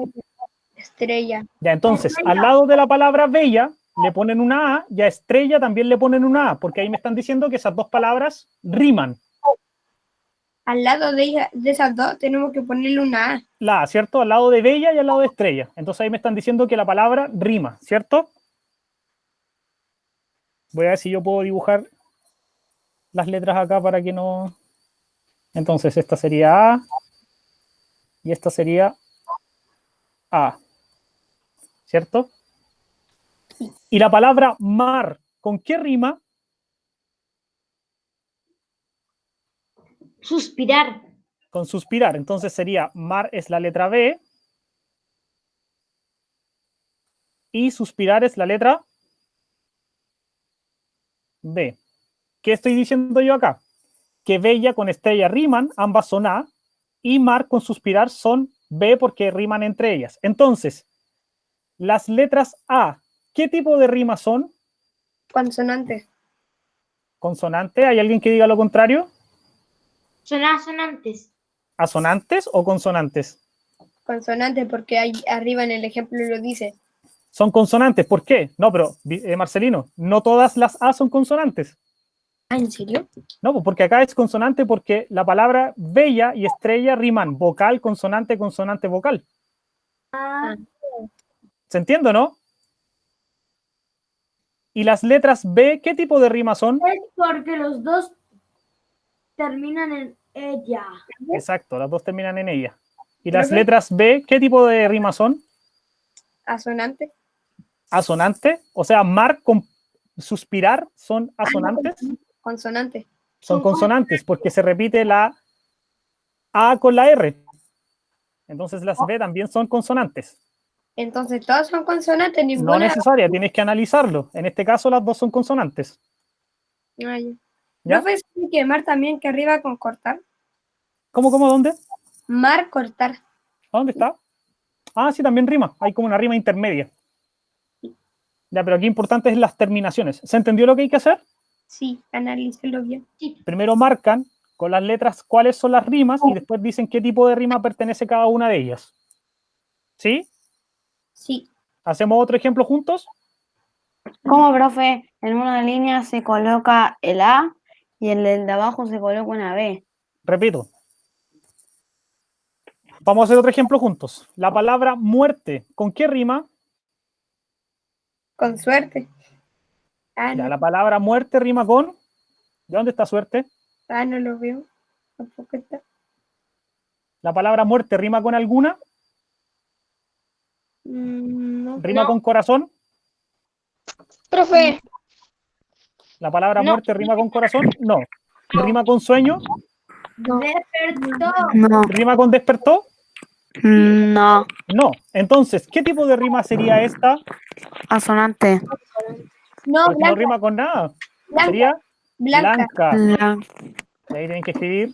Estrella. Ya, entonces, al lado de la palabra bella le ponen una A y a estrella también le ponen una A, porque ahí me están diciendo que esas dos palabras riman. Al lado de esas dos tenemos que ponerle una A. La A, ¿cierto? Al lado de bella y al lado de estrella. Entonces ahí me están diciendo que la palabra rima, ¿cierto? Voy a ver si yo puedo dibujar las letras acá para que no... Entonces esta sería A y esta sería A, ¿cierto? Y la palabra mar, ¿con qué rima? Suspirar. Con suspirar. Entonces sería mar es la letra B y suspirar es la letra B. ¿Qué estoy diciendo yo acá? Que bella con estrella riman, ambas son A, y mar con suspirar son B porque riman entre ellas. Entonces, las letras A, ¿qué tipo de rima son? Consonante. ¿Consonante? ¿Hay alguien que diga lo contrario? Son asonantes. ¿Asonantes o consonantes? Consonante porque ahí arriba en el ejemplo lo dice. Son consonantes, ¿por qué? No, pero Marcelino, no todas las A son consonantes. ¿Ah, en serio? No, pues porque acá es consonante porque la palabra bella y estrella riman vocal, consonante, consonante, vocal. ¿Se entiende, no? Y las letras B, ¿qué tipo de rima son? Es porque los dos terminan en ella. Exacto, las dos terminan en ella. ¿Y las letras B, qué tipo de rima son? Asonante. Asonante, o sea, mar con suspirar son asonantes, Consonante. son consonantes, porque se repite la A con la R. Entonces las B también son consonantes. Entonces, todas son consonantes, No ninguna. necesaria, tienes que analizarlo. En este caso las dos son consonantes. Ah, ya. ¿Ya? ¿Profe, sabe que mar también que arriba con cortar? ¿Cómo, dónde? Mar, cortar. ¿A dónde está? Ah, sí, también rima. Hay como una rima intermedia. Ya, pero aquí importante es las terminaciones. ¿Se entendió lo que hay que hacer? Sí, analícelo bien. Primero marcan con las letras cuáles son las rimas y después dicen qué tipo de rima pertenece cada una de ellas. ¿Sí? Sí. ¿Hacemos otro ejemplo juntos? ¿Cómo, profe? En una línea se coloca el A y en el de abajo se coloca una B. Repito. Vamos a hacer otro ejemplo juntos. La palabra muerte, ¿con qué rima? Con suerte. Ah, Ya, no, la palabra muerte rima con... ¿De dónde está suerte? no lo veo. Tampoco está. La palabra muerte rima con alguna. No. ¿Rima con corazón? Profe, ¿La palabra No. muerte rima con corazón? No. ¿Rima con sueño? Despertó. No, ¿Rima con despertó? no, No. Entonces, ¿qué tipo de rima sería esta? asonante. No, Porque no blanca. rima con nada. Blanca. Sería Blanca. blanca. La- Y ahí tienen que escribir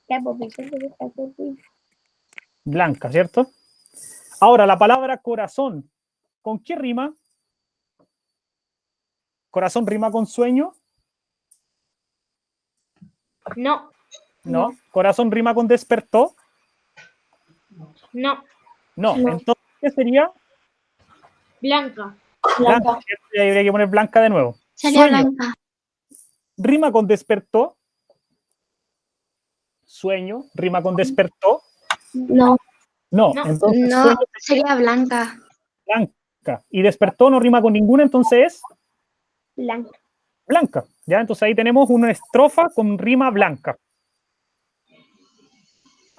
Ya, pues, eso es lo que está aquí. blanca, ¿cierto? Ahora, la palabra corazón, ¿con qué rima? ¿Corazón rima con sueño? no, No. ¿Corazón rima con despertó? no, No. Entonces, ¿qué sería? blanca. Blanca. ¿Cierto? Y ahí habría que poner blanca de nuevo. Sería Sueño, blanca. ¿rima con despertó? Sueño, ¿rima con despertó? No, No. No. Entonces, no, sueño sería blanca. blanca. Y despertó no rima con ninguna, entonces es Blanca. blanca. ¿Ya? Entonces ahí tenemos una estrofa con rima blanca.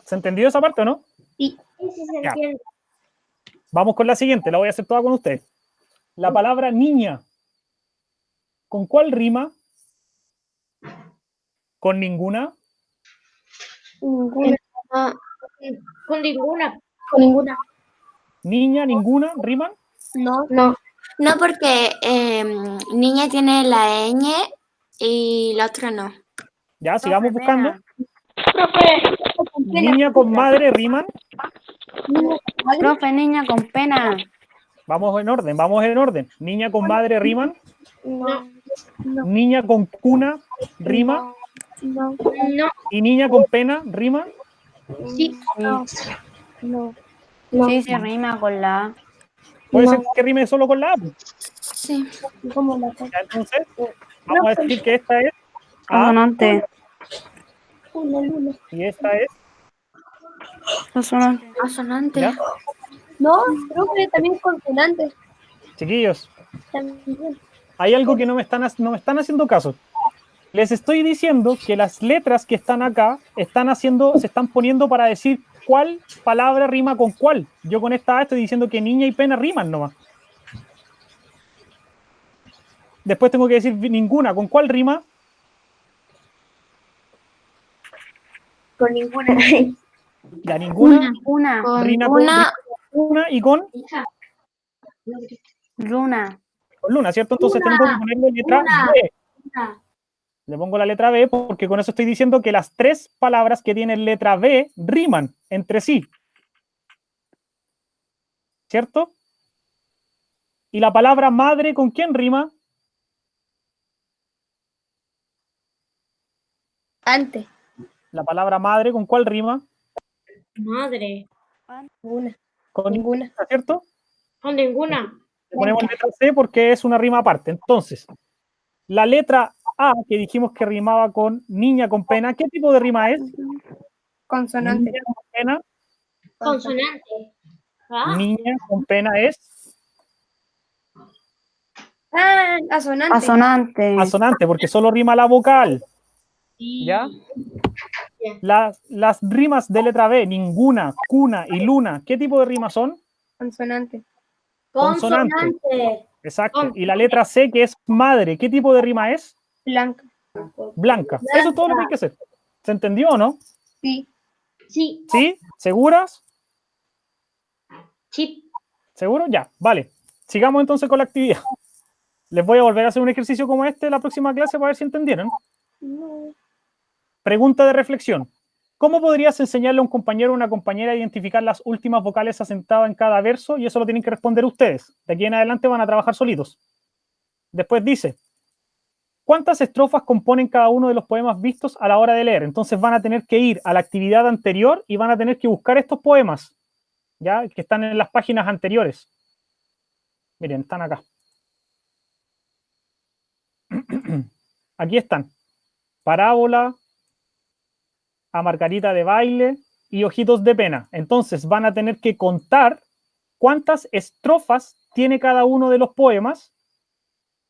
¿Se entendió esa parte o no? Sí. Ya. Vamos con la siguiente, la voy a hacer toda con ustedes. La palabra niña, ¿con cuál rima? ¿Con ninguna? Ninguna. Con ninguna. Con ninguna. ¿Niña, ninguna? ¿Riman? No. No. No, porque niña tiene la ñ y la otra no. Ya, sigamos Profe, buscando. pena. Niña con madre, ¿riman? Profe, niña con pena. Vamos en orden, vamos en orden. Niña con madre, ¿riman? No. No. Niña con cuna, ¿rima? No. No. Y niña con pena, ¿rima? Sí. No. No. Sí, se rima con la A. Puede ser que rime solo con la A. Sí. ¿Cómo la Ya, entonces, vamos a decir que esta es A Asonante. luna? y esta es... Asonante. Asonante. ¿Ya? No, creo que también consonantes. Chiquillos, También. hay algo que no me están haciendo caso. Les estoy diciendo que las letras que están acá se están poniendo para decir cuál palabra rima con cuál. Yo con esta A estoy diciendo que niña y pena riman nomás. Después tengo que decir ninguna. ¿Con cuál rima? Con ninguna. Ya ninguna. Una. Con Rima una. con una y con Luna. luna, ¿cierto? Entonces tengo que ponerle letra B. Le pongo la letra B porque con eso estoy diciendo que las tres palabras que tienen letra B riman entre sí. ¿Cierto? ¿Y la palabra madre con quién rima? Antes. La palabra madre con cuál rima? Madre. Ninguna. Con Ninguna. ninguna, ¿cierto? Con ninguna. Le ponemos letra C porque es una rima aparte. Entonces, la letra A que dijimos que rimaba con niña con pena, ¿qué tipo de rima es? Consonante. Niña con pena. Consonante. ¿Ah? Niña con pena es Ah, asonante. Asonante. asonante porque solo rima la vocal. Sí. ¿Ya? Las rimas de letra B, ninguna, cuna y luna, ¿qué tipo de rimas son? Consonante. Consonante. Consonante. Exacto. Y la letra C, que es madre, ¿qué tipo de rima es? Blanca. Blanca. Eso es todo lo que hay que hacer. ¿Se entendió o no? Sí. Sí. ¿Sí? ¿Seguras? Sí. ¿Seguro? Ya, vale. Sigamos entonces con la actividad. Les voy a volver a hacer un ejercicio como este la próxima clase para ver si entendieron. No. Pregunta de reflexión. ¿Cómo podrías enseñarle a un compañero o una compañera a identificar las últimas vocales asentadas en cada verso? Y eso lo tienen que responder ustedes. De aquí en adelante van a trabajar solitos. Después dice, ¿cuántas estrofas componen cada uno de los poemas vistos a la hora de leer? Entonces van a tener que ir a la actividad anterior y van a tener que buscar estos poemas, ¿ya? Que están en las páginas anteriores. Miren, están acá. Aquí están. Parábola, a Margarita de baile y Ojitos de pena. Entonces van a tener que contar cuántas estrofas tiene cada uno de los poemas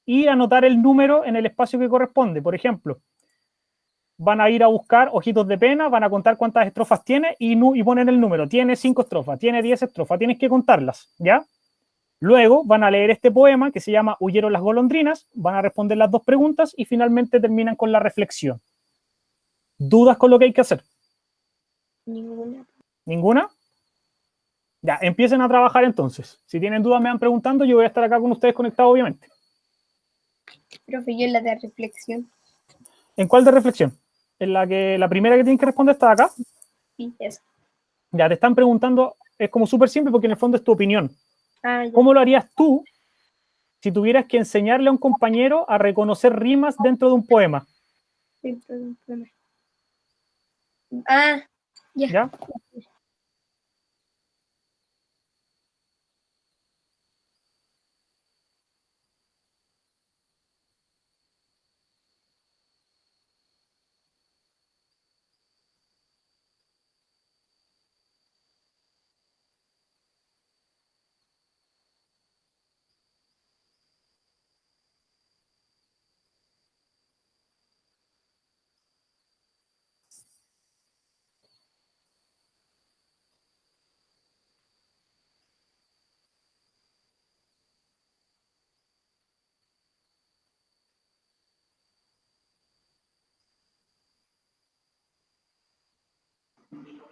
y anotar el número en el espacio que corresponde. Por ejemplo, van a ir a buscar Ojitos de pena, van a contar cuántas estrofas tiene y ponen el número. Tiene 5 estrofas, tiene 10 estrofas, tienes que contarlas, ¿ya? Luego van a leer este poema que se llama Huyeron las golondrinas, van a responder las 2 preguntas y finalmente terminan con la reflexión. ¿Dudas con lo que hay que hacer? Ninguna. ¿Ninguna? Ya, empiecen a trabajar entonces. Si tienen dudas me van preguntando, yo voy a estar acá con ustedes conectado, obviamente. Profe, yo en la de reflexión. ¿En cuál de reflexión? En la primera que tienen que responder está acá. Sí, eso. Ya, te están preguntando, es como súper simple porque en el fondo es tu opinión. Ah, ya. ¿Cómo lo harías tú si tuvieras que enseñarle a un compañero a reconocer rimas dentro de un poema? Dentro de un poema. Ah, ya. ¿Ya?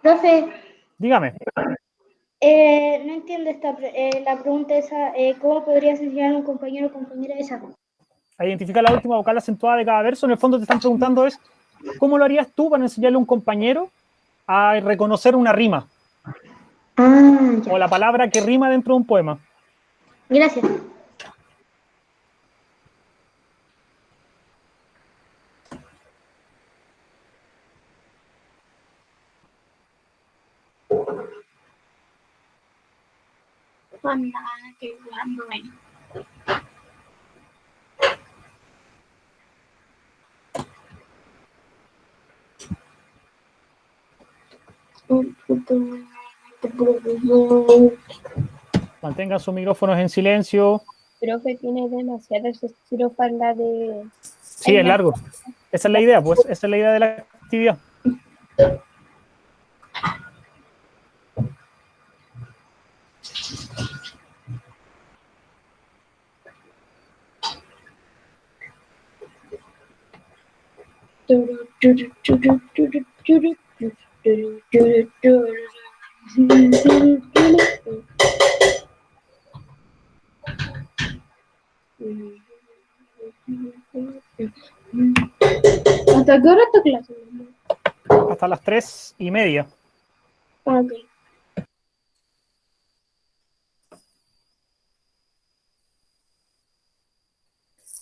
Profe, Dígame. no entiendo la pregunta esa. ¿Cómo podrías enseñar a un compañero o compañera esa? A identificar la última vocal acentuada de cada verso. En el fondo te están preguntando es, ¿cómo lo harías tú para enseñarle a un compañero a reconocer una rima? Ah, ya. O la palabra que rima dentro de un poema. Gracias. Mantengan sus micrófonos en silencio. Profe, tiene demasiadas estrofas la de... Sí, es largo. Esa es la idea, pues. Esa es la idea de la actividad. ¿Hasta qué hora está clase? Hasta las 3:30. Ah, ok.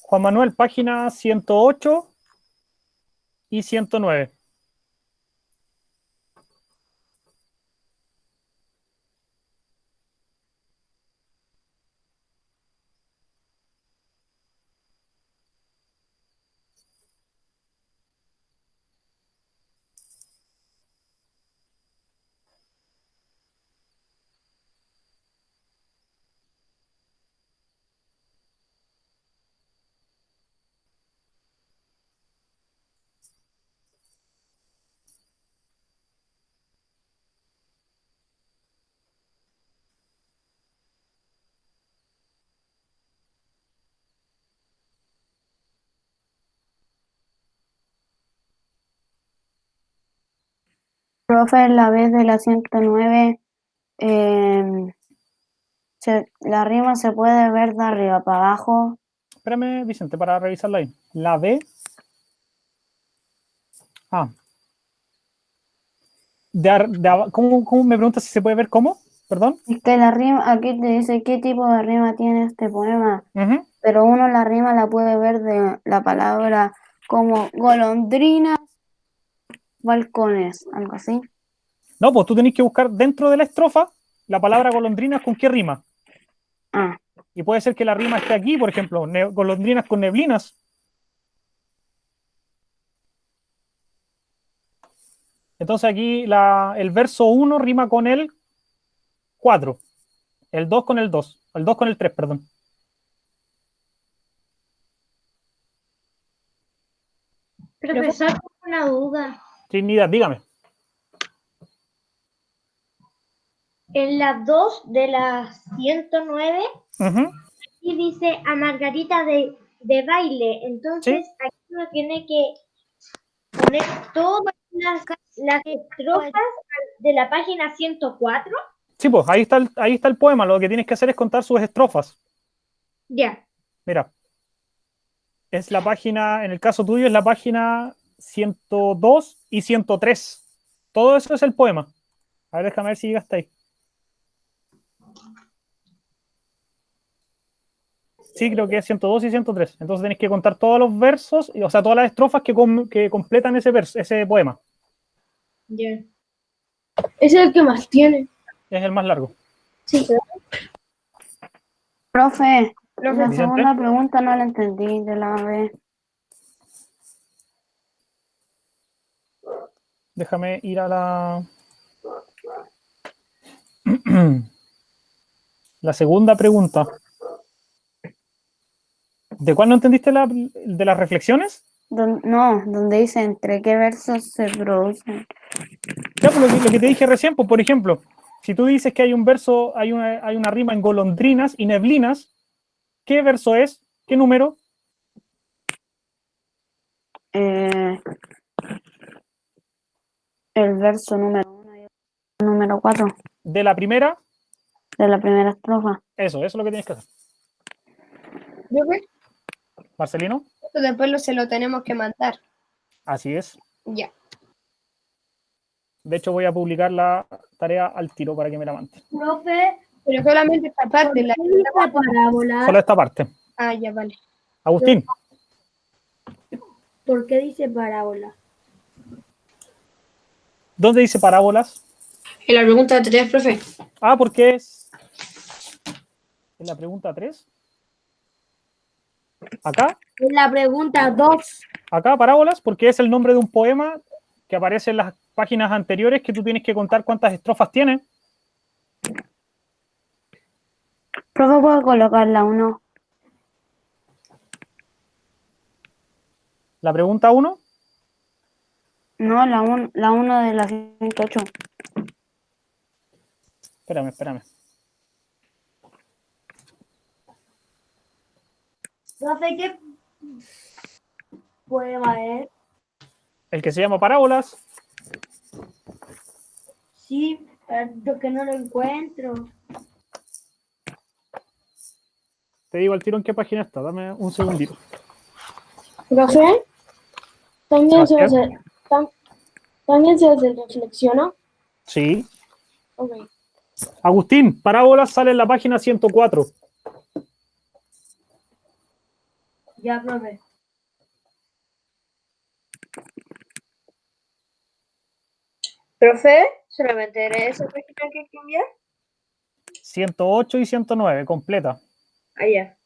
Juan Manuel, página 108 y 109. Profe, en la vez de la 109, la rima se puede ver de arriba para abajo. Espérame, Vicente, para revisarla ahí. La B. Ah. ¿Cómo me preguntas si se puede ver cómo? Perdón. Es que la rima, aquí te dice qué tipo de rima tiene este poema, Ujú. pero uno la rima la puede ver de la palabra como golondrinas, balcones, algo así. No, pues tú tenés que buscar dentro de la estrofa la palabra golondrinas con qué rima. Ah, Y puede ser que la rima esté aquí, por ejemplo, golondrinas con neblinas. Entonces aquí el verso 1 rima con el 4, el 2 con el 2, el 2 con el 3, perdón. Profesor, tengo una duda. Trinidad, dígame. En la 2 de la 109, Ujú. aquí dice a Margarita de baile. Entonces, Sí, aquí uno tiene que poner todas las estrofas de la página 104. sí, pues ahí está el poema. Lo que tienes que hacer es contar sus estrofas. Ya. Mira, es la página, en el caso tuyo es la página 102 y 103. Todo eso es el poema. A ver, déjame ver si llega hasta ahí. Sí, creo que es 102 y 103. Entonces tenés que contar todos los versos, o sea, todas las estrofas que completan ese poema. Ya. Ese es el que más tiene. Es el más largo. Sí. profe, la Vicente, segunda pregunta no la entendí de la B. déjame ir a la segunda pregunta. ¿De cuál no entendiste de las reflexiones? No, donde dice entre qué versos se producen. Ya, pues lo que te dije recién, pues por ejemplo, si tú dices que hay un verso, hay una rima en golondrinas y neblinas, ¿qué verso es? ¿Qué número? Eh, el verso número 1 y el número 4 De la primera, de la primera estrofa. eso es lo que tienes que hacer. Yo creo Marcelino, que después se lo tenemos que mandar. así es. Ya. De hecho, voy a publicar la tarea al tiro para que me la mande. Profe, Pero solamente esta parte. ¿qué dice parábola? Solo esta parte. Ah, ya, vale. Agustín, ¿Por qué dice parábola? ¿dónde dice parábolas? En la pregunta 3, profe. Ah, porque es en la pregunta 3. Acá, En la pregunta 2. acá parábolas, porque es el nombre de un poema que aparece en las páginas anteriores que tú tienes que contar cuántas estrofas tiene. Profe, ¿puedo colocar la 1? La pregunta 1. No, la 1 de la 108. Espérame. Profe, ¿qué poema es? El que se llama parábolas. Sí, pero que no lo encuentro. Te digo al tiro en qué página está. Dame un segundito. Profe, ¿también Sebastián. también se hace reflexiona? Sí. Ok. Agustín, parábolas sale en la página 104. Ya, profe. Profe, solamente era esa página que hay que enviar. 108 y 109, completa. Allá.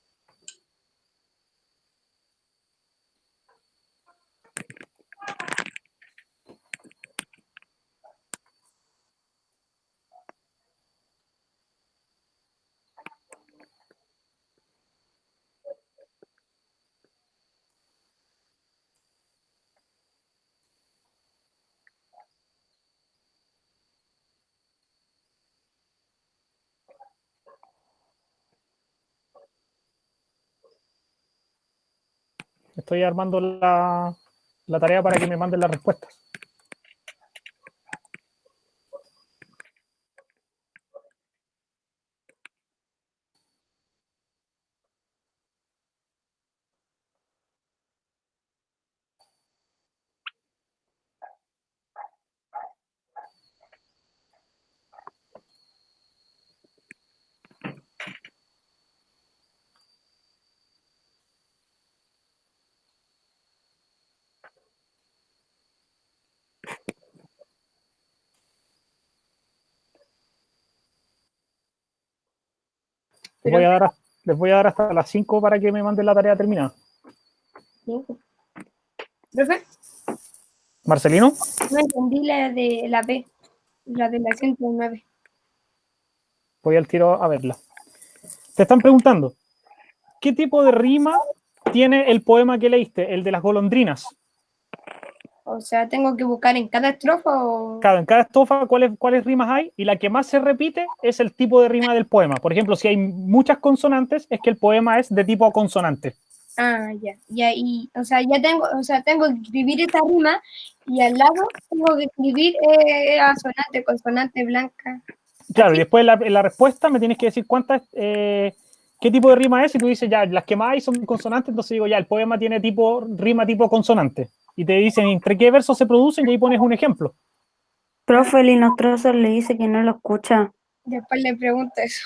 Estoy armando la tarea para que me manden las respuestas. Les voy a dar hasta las 5 para que me manden la tarea terminada. Profe, Marcelino, no entendí la de la B, la de la 109. voy al tiro a verla. Te están preguntando, ¿qué tipo de rima tiene el poema que leíste, el de las golondrinas? O sea, tengo que buscar en cada estrofa o... Claro, en cada estrofa, ¿cuáles rimas hay? Y la que más se repite es el tipo de rima del poema. Por ejemplo, si hay muchas consonantes, es que el poema es de tipo consonante. Ah, ya, ya, y, o sea, tengo que escribir esta rima y al lado tengo que escribir asonante, consonante blanca. Claro, y después en la respuesta me tienes que decir qué tipo de rima es, y tú dices, ya, las que más hay son consonantes, entonces digo, ya, el poema tiene rima tipo consonante. Y te dicen entre qué versos se producen y ahí pones un ejemplo. Profe, el Inostrosa le dice que no lo escucha. Después le pregunto eso.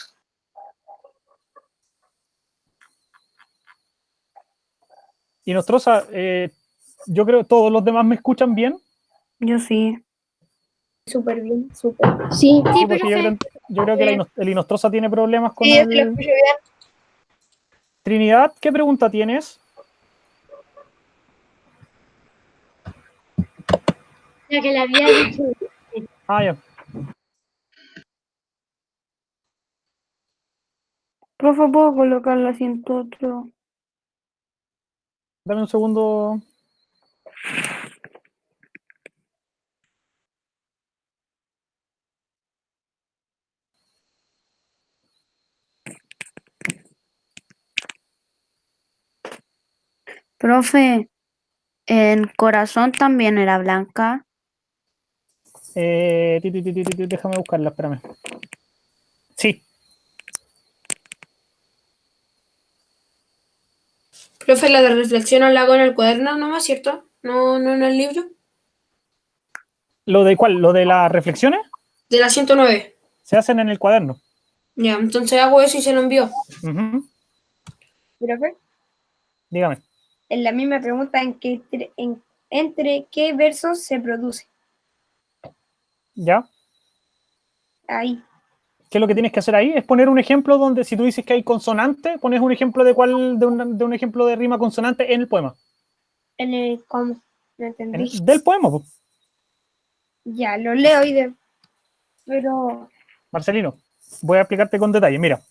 Y Nostrosa, yo creo que todos los demás me escuchan bien. Yo sí. Súper bien, súper. Sí, Sí, porque yo creo que el Inostrosa tiene problemas con sí, yo te lo escucho bien. Trinidad, ¿qué pregunta tienes? La que le había dicho. Ah, ya. Profe, ¿puedo colocar la 108? Dame un segundo. Profe, en corazón también era blanca. Déjame buscarla, espérame. Sí, Profe, la de reflexión la hago en el cuaderno nomás, ¿cierto? No en el libro. ¿lo de cuál? ¿Lo de las reflexiones? De la 109. Se hacen en el cuaderno. Ya, entonces hago eso y se lo envío. Ujú. Profe, Dígame. en la misma pregunta entre qué versos se produce. ¿Ya? Ahí. ¿Qué es lo que tienes que hacer ahí? Es poner un ejemplo donde si tú dices que hay consonante, pones un ejemplo de un ejemplo de rima consonante en el poema. En el cómo. No entendí. Del poema, po. Ya, lo leo pero Marcelino, voy a explicarte con detalle. Mira,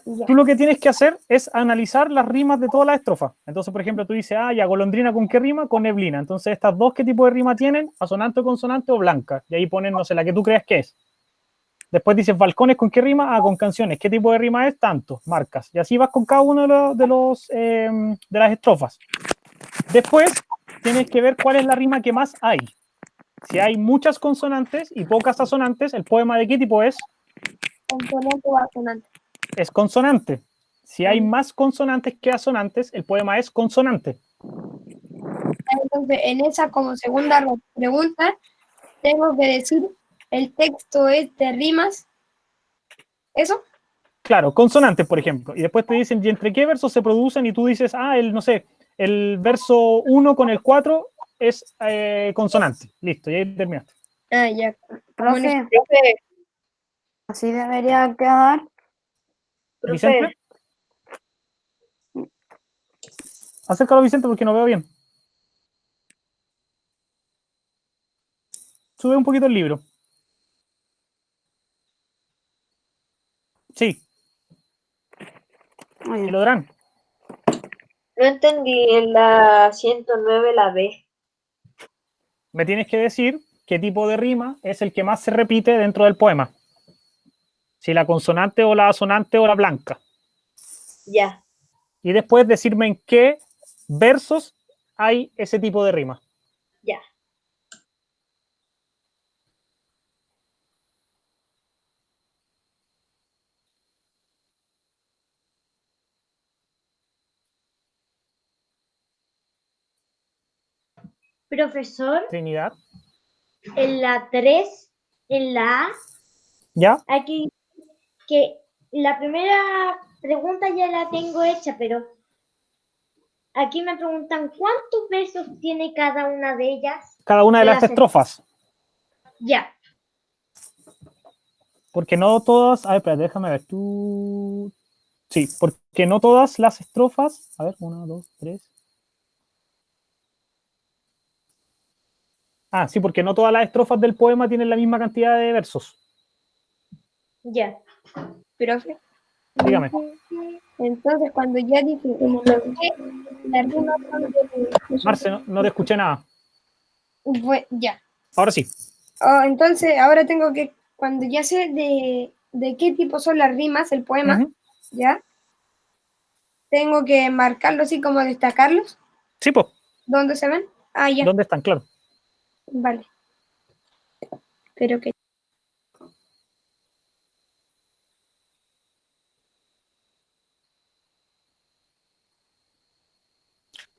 ya. tú lo que tienes que hacer es analizar las rimas de todas las estrofas. Entonces, por ejemplo, tú dices, ya, golondrina, ¿con qué rima? Con neblina. Entonces, estas dos, ¿qué tipo de rima tienen? Asonante, consonante o blanca. Y ahí pones, no sé, la que tú creas que es. Después dices, balcones, ¿con qué rima? Con canciones. ¿Qué tipo de rima es? Tanto, marcas. Y así vas con cada uno de las estrofas. Después, tienes que ver cuál es la rima que más hay. Si hay muchas consonantes y pocas asonantes, ¿el poema de qué tipo es? Consonante o asonante. Es consonante. Si hay más consonantes que asonantes, el poema es consonante. Entonces, en esa como segunda pregunta, tengo que decir, el texto es de rimas. ¿Eso? Claro, consonantes, por ejemplo. Y después te dicen, ¿y entre qué versos se producen? Y tú dices, no sé, el verso 1 con el 4 es consonante. Listo, y ahí terminaste. Ah, ya. Profe, así debería quedar. ¿Vicente? Acércalo, Vicente, porque no veo bien. Sube un poquito el libro. Sí. Muy bien. Elodrán. No entendí en la 109 la B. Me tienes que decir qué tipo de rima es el que más se repite dentro del poema. Si la consonante o la asonante o la blanca. Ya. Y después decirme en qué versos hay ese tipo de rima. Ya. Profesor, Trinidad. en la 3, en la A, ¿Ya? aquí que la primera pregunta ya la tengo hecha, pero aquí me preguntan cuántos versos tiene cada una de ellas. Cada una de las estrofas. Ya. Porque no todas. A ver, espérate, déjame ver. Sí, porque no todas las estrofas. A ver, 1, 2, 3. Ah, sí, porque no todas las estrofas del poema tienen la misma cantidad de versos. Ya. Profe. Dígame. Entonces, cuando ya dije que las rimas son Marce, no te escuché nada. ya. Ahora sí. Entonces, ahora tengo que, cuando ya sé de qué tipo son las rimas, el poema, Ujú. ¿ya? Tengo que marcarlos así como destacarlos. Sí, pues. ¿Dónde se ven? Ah, ya. ¿Dónde están? Claro. Vale. Pero que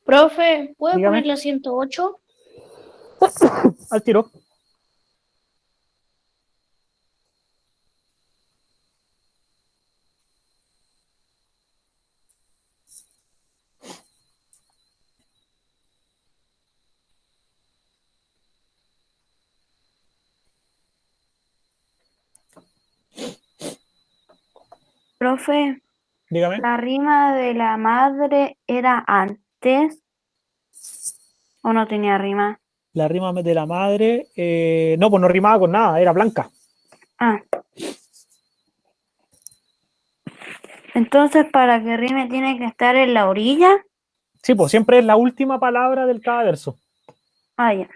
Profe, ¿puede Dígame. poner la 108? Al tiro. Profe, Dígame. ¿la rima de la madre era antes o no tenía rima? La rima de la madre. No, pues no rimaba con nada, era blanca. Ah. Entonces, para que rime tiene que estar en la orilla. Sí, pues siempre es la última palabra del cada verso. Ah, ya.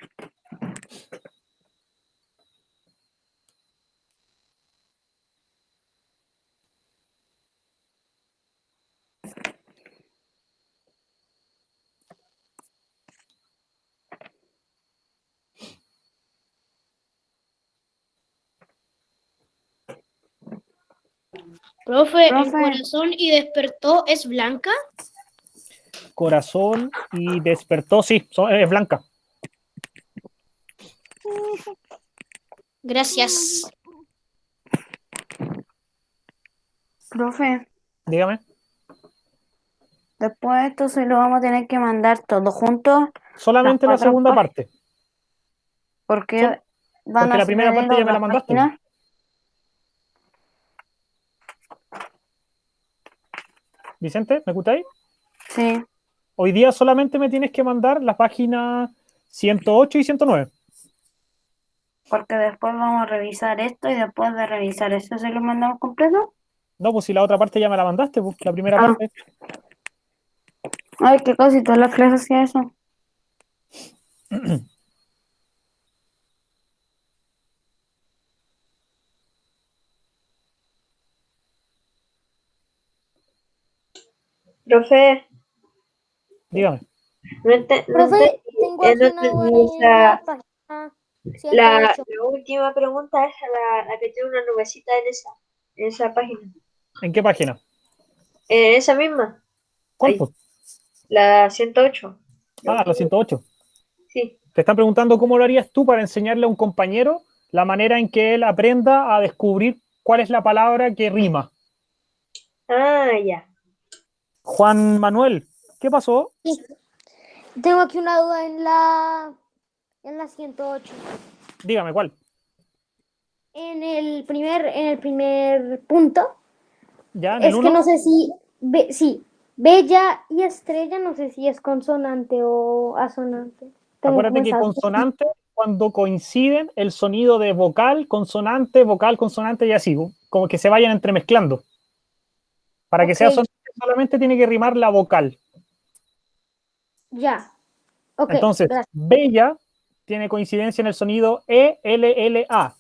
Profe, ¿en Profe. corazón y despertó es blanca? Corazón y despertó, sí, es blanca. Gracias. Profe, Dígame. después de esto se lo vamos a tener que mandar todo juntos. Solamente la segunda parte. Porque van Porque a la primera tener parte ya me la otra mandaste. página. Vicente, ¿me escucháis? Sí, Hoy día solamente me tienes que mandar las páginas 108 y 109. porque después vamos a revisar esto y después de revisar esto se lo mandamos completo. No, pues si la otra parte ya me la mandaste, pues, la primera Ah. parte. Ay, qué casi todas las clases hacía eso. Profe, Dígame. no entendí. Profe, tengo aquí No una entendí duda en la página la 108. última pregunta es la que tiene una nubecita en esa página. ¿En qué página? En esa misma, ¿Cuál, ahí, pues? la 108. La Ah, la última, 108. sí. Te están preguntando cómo lo harías tú para enseñarle a un compañero la manera en que él aprenda a descubrir cuál es la palabra que rima. Ah, ya. Juan Manuel, ¿qué pasó? Sí. Tengo aquí una duda en la 108. Dígame, ¿cuál? En el primer punto, ¿Ya? ¿En el es que 1? no sé si, sí, bella y estrella, no sé si es consonante o asonante. Tengo como Acuérdate que esas dos. consonantes, cuando coinciden el sonido de vocal, consonante y así, como que se vayan entremezclando. Para que sea Ok, sonante solamente tiene que rimar la vocal. ya. Ok, Entonces, gracias. bella tiene coincidencia en el sonido E-L-L-A.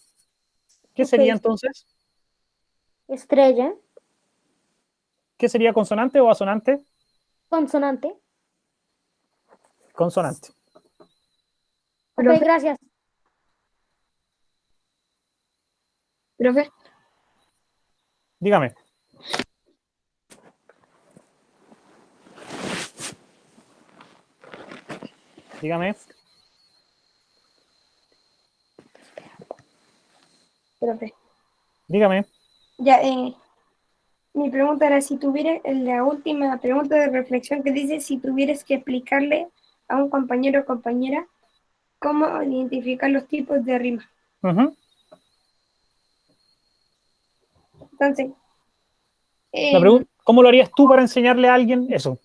¿Qué Ok, sería entonces? estrella, ¿Qué sería consonante o asonante? consonante. Consonante. Ok, Profe, gracias. profe, Dígame. Dígame. profe. Dígame. Ya, mi pregunta era si tuviera, la última pregunta de reflexión que dice, si tuvieras que explicarle a un compañero o compañera cómo identificar los tipos de rima. Ujú. Entonces, La, ¿Cómo lo harías tú para enseñarle a alguien eso?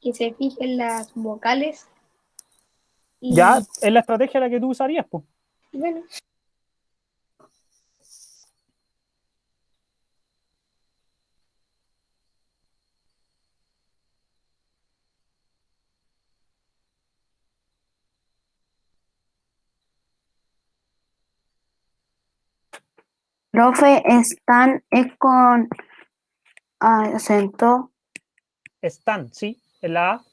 Que se fijen las vocales. Y Ya es la estrategia la que tú usarías, pues. bueno, Profe, están es con acento. Están, sí, en la A.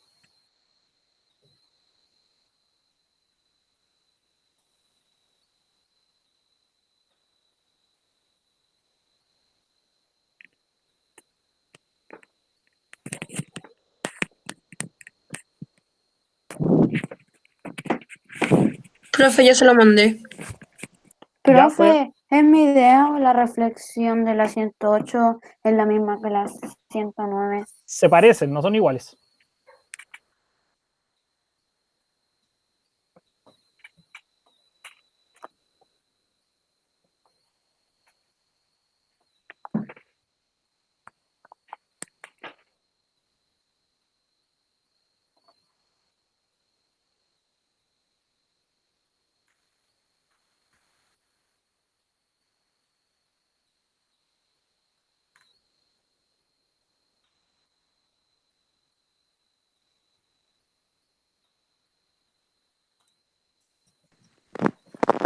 Profe, yo se lo mandé. Ya, pues, Profe, ¿es mi idea o la reflexión de la 108 es la misma que la 109? se parecen, no son iguales.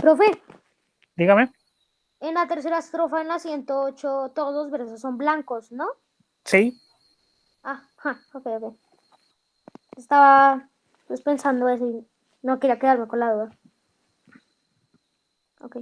Profe, Dígame. en la tercera estrofa, en la 108, todos los versos son blancos, ¿no? Sí, Ok. Estaba pues, pensando eso y no quería quedarme con la duda. Ok.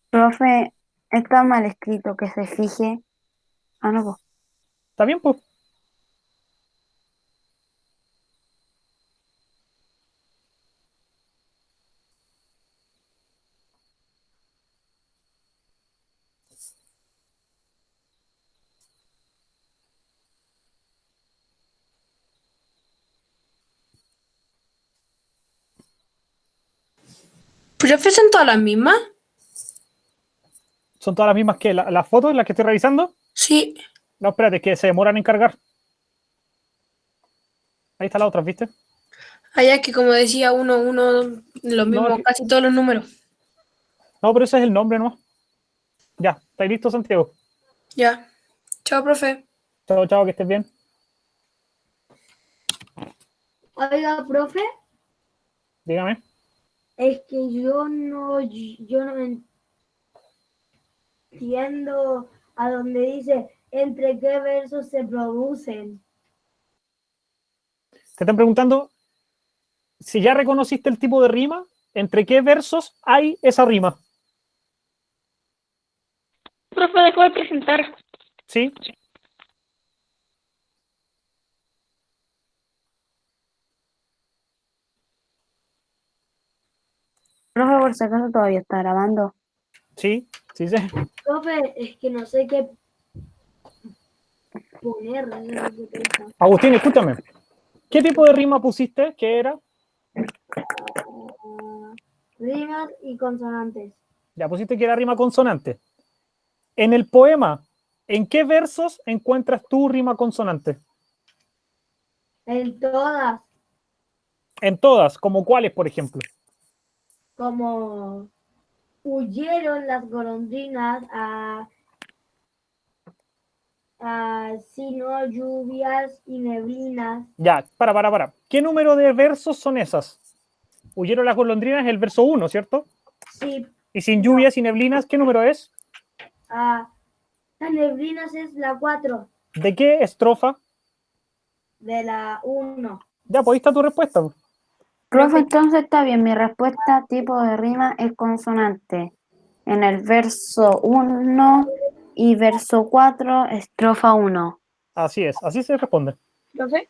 Profe, está mal escrito, que se fije. Ah, no, pues. está bien, pues. ¿Profe, son todas las mismas? Son todas las mismas que las fotos, las que estoy revisando. Sí. No, espérate, que se demoran en cargar. Ahí está la otra, ¿viste? Allá es que como decía uno, los No, mismos, casi todos los números. no, pero ese es el nombre, ¿no? Ya, ¿estáis listo, Santiago? Ya. Chao, profe. Chao, chao, que estés bien. Oiga, profe, Dígame. es que yo no entiendo a donde dice entre qué versos se producen. Te están preguntando si ya reconociste el tipo de rima, ¿entre qué versos hay esa rima? Profe, dejó de presentar. ¿Sí? Profe, por si acaso todavía está grabando. Sí, sí sé. Profe, es que no sé qué poner. No sé lo que pensar. Agustín, escúchame. ¿Qué tipo de rima pusiste? ¿Qué era? Rimas y consonantes. Ya pusiste que era rima consonante. En el poema, ¿en qué versos encuentras tu rima consonante? En todas, En todas, como cuáles, por ejemplo. como huyeron las golondrinas a sino lluvias y neblinas. Ya, para. ¿Qué número de versos son esas? Huyeron las golondrinas, el verso 1, ¿cierto? Sí, Y sin no, lluvias y neblinas, ¿qué número es? las neblinas es la 4 ¿De qué estrofa? de la 1. Ya, pues ahí está tu respuesta. Profe, entonces está bien, mi respuesta tipo de rima es consonante. En el verso 1 y verso 4, estrofa 1. Así es, así se responde. profe,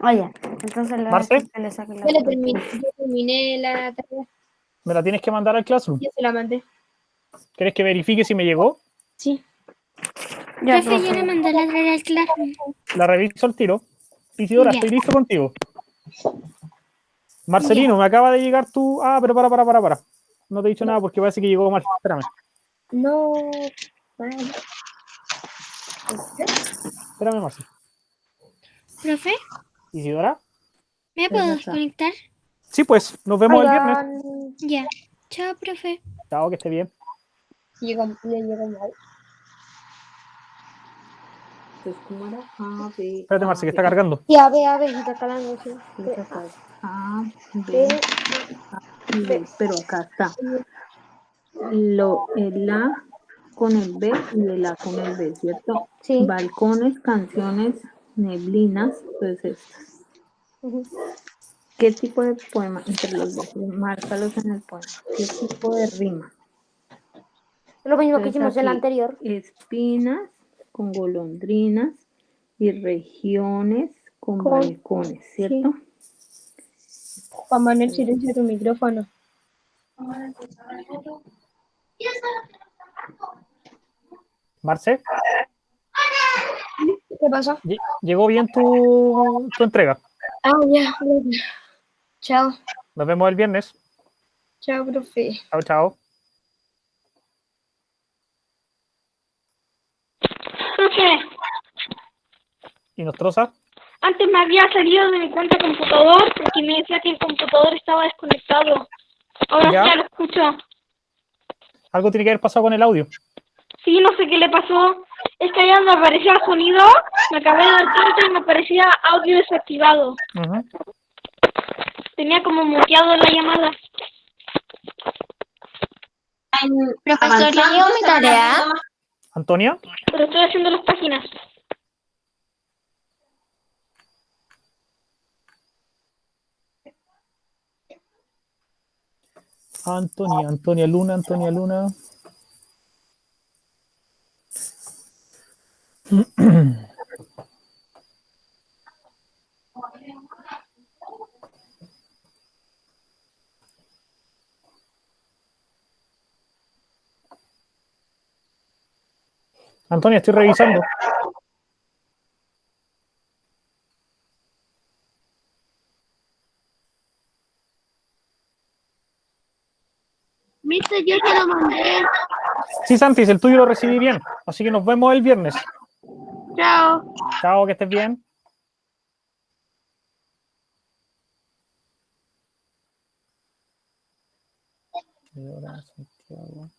Oye, entonces le voy a Marce, decir que le saque la Yo foto. terminé la tarea. me la tienes que mandar al Classroom. Yo se la mandé. ¿Quieres que verifique si me llegó? Sí. Ya, Profe, yo profe. le mandé la tarea al claro. La reviso al tiro. Isidora, Ya. estoy listo contigo. Marcelino, me acaba de llegar tu... Ah, pero para. No te he dicho nada porque parece que llegó mal. Espérame. No. Vale. Espérame, Marcel. Profe, Isidora. ¿me puedo desconectar? Sí, pues, nos vemos el viernes. Ya. Chao, profe. Chao, que esté bien. Llegó mal. Entonces, ¿cómo era? A, B, Espérate, A, Marce, que B. está cargando. Sí, a ver, está calando, sí. A, B, A, B. Pero acá está. El A con el B y el A con el B, ¿cierto? Sí. Balcones, canciones, neblinas, pues estas. Ujú. ¿Qué tipo de poema entre los dos? Márcalos en el poema. ¿Qué tipo de rima? Lo mismo que Entonces, hicimos en la aquí, anterior. espinas con golondrinas y regiones con balcones, ¿cierto? Juan Manuel, silencia tu micrófono. Marce, ¿Qué pasó? llegó bien tu entrega. Ah, ya. Chao. Nos vemos el viernes. Chao, profe. Chao. Profe, ¿Y Nostrosa? antes me había salido de mi cuenta computador porque me decía que el computador estaba desconectado. Ahora ¿Ya? ya lo escucho. Algo tiene que haber pasado con el audio. Sí, no sé qué le pasó. Es que allá me aparecía sonido, me acabé de dar cuenta y me aparecía audio desactivado. Ujú. Tenía como muteado la llamada. Profesor, ¿le llegó mi tarea? ¿Antonia? Pero estoy haciendo las páginas. Antonia Luna. Antonia, estoy revisando. Mister, yo te lo mandé. Sí, Santis, el tuyo lo recibí bien. Así que nos vemos el viernes. Chao. Chao, que estés bien. Santiago.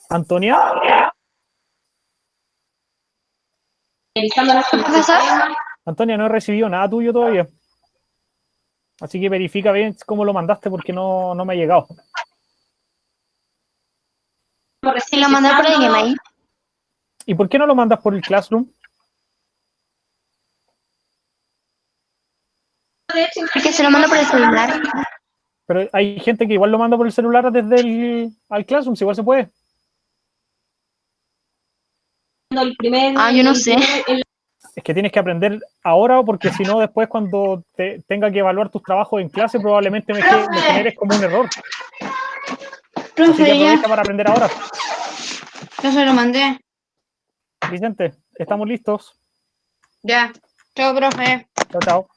¿Antonia? Profesor, Antonia, no he recibido nada tuyo todavía. Así que verifica bien cómo lo mandaste porque no me ha llegado. si lo mandé por el Gmail. ¿Y por qué no lo mandas por el Classroom? Porque se lo mando por el celular. Pero hay gente que igual lo manda por el celular desde el al Classroom, si igual se puede. Yo no sé. Es que tienes que aprender ahora porque si no después cuando tenga que evaluar tus trabajos en clase probablemente me generes como un error. Así que aprovecha para aprender ahora. Yo se lo mandé. Vicente, estamos listos. Ya. Chao, profe. Chao.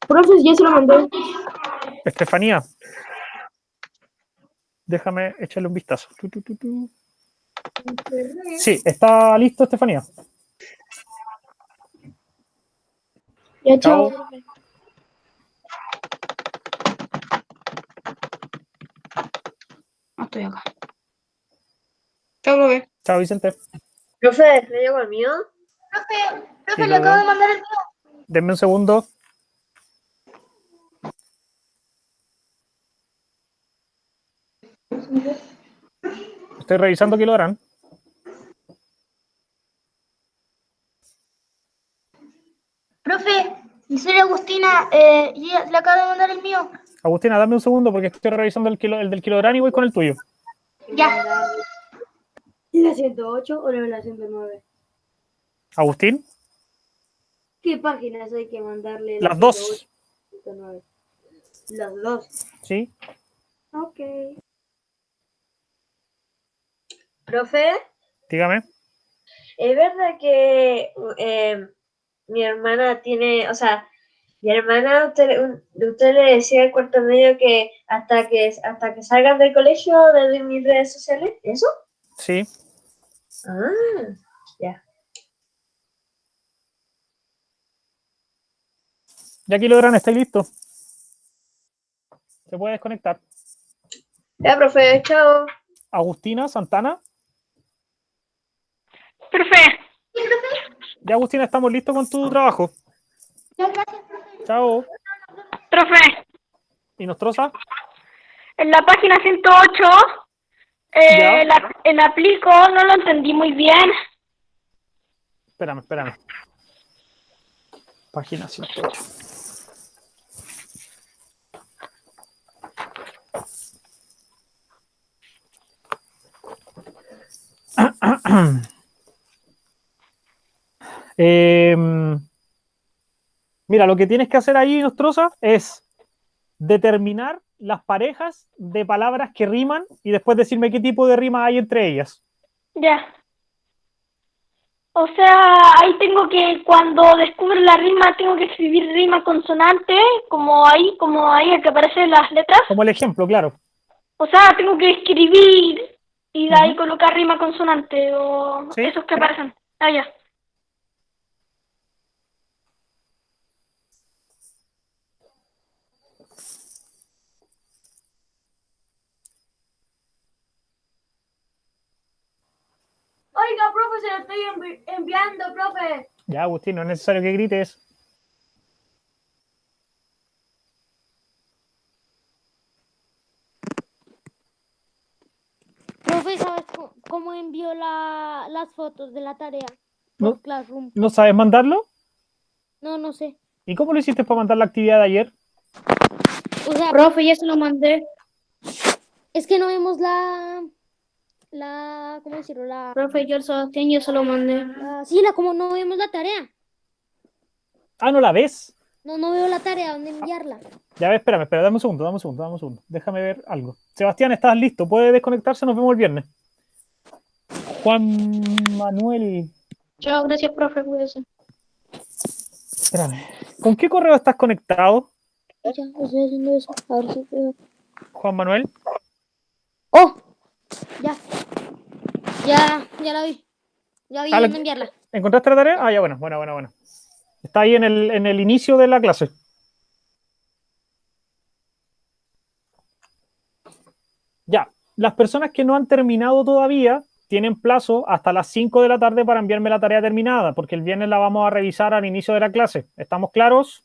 Profe, ya se lo mandé. Estefanía. Déjame echarle un vistazo. Sí, está listo, Estefanía. Ya, chao. No estoy acá. Chao, profe. Chao, Vicente. Profe, ¿me llegó el mío? Sí, le acabo de mandar el mío. Denme un segundo. Estoy revisando que lo harán. Profe, Y soy Agustina, y le acabo de mandar el mío. Agustina, dame un segundo porque estoy revisando el del kilogramo y voy con el tuyo. Ya. ¿La 108 o la 109? Agustín, ¿Qué páginas hay que mandarle? ¿La las dos. 108 o 109? Las dos. Sí. Ok. Profe, Dígame. ¿es verdad que mi hermana tiene, o sea, mi hermana, usted le decía al cuarto medio que hasta que salgan del colegio de mis redes sociales? ¿Eso? Sí. Ah, ya. Ya kilogramo, está listo. Se puede desconectar. Ya, profe, chao. Agustina, Santana. Profe, Ya, Agustina, estamos listos con tu trabajo. Chao. profe, ¿Y Nostrosa? en la página 108, Ya. el aplico, no lo entendí muy bien. Espérame. Página 108. Mira, lo que tienes que hacer ahí, Nostrosa, es determinar las parejas de palabras que riman y después decirme qué tipo de rima hay entre ellas. Ya. O sea, ahí tengo que, cuando descubro la rima, tengo que escribir rima consonante, como ahí que aparecen las letras. Como el ejemplo, claro. O sea, tengo que escribir y de ahí colocar rima consonante o Sí. esos que aparecen. Ah, ya. Oiga, profe, se lo estoy enviando, profe. Ya, Agustín, no es necesario que grites. Profe, ¿sabes cómo envió las fotos de la tarea? ¿No, Por Classroom. ¿no sabes mandarlo? No sé. ¿Y cómo lo hiciste para mandar la actividad de ayer? O sea, Profe, ya se lo mandé. es que no vemos ¿cómo decirlo? Profe, yo se lo mandé. Como no vemos la tarea. Ah, ¿no la ves? No veo la tarea, ¿dónde enviarla? Ya ves, espérame, dame un segundo. Déjame ver algo. Sebastián, ¿estás listo? ¿Puede desconectarse? Nos vemos el viernes. Juan Manuel. Chao, gracias, profe, cuídese. Espérame. ¿Con qué correo estás conectado, Ya, estoy haciendo eso. A ver si puedo. Juan Manuel? ¡Oh! Ya la vi. Ya vi dónde enviarla. ¿Encontraste la tarea? Ah, ya, bueno. Está ahí en el inicio de la clase. Ya, las personas que no han terminado todavía tienen plazo hasta las 5 de la tarde para enviarme la tarea terminada, porque el viernes la vamos a revisar al inicio de la clase. ¿Estamos claros?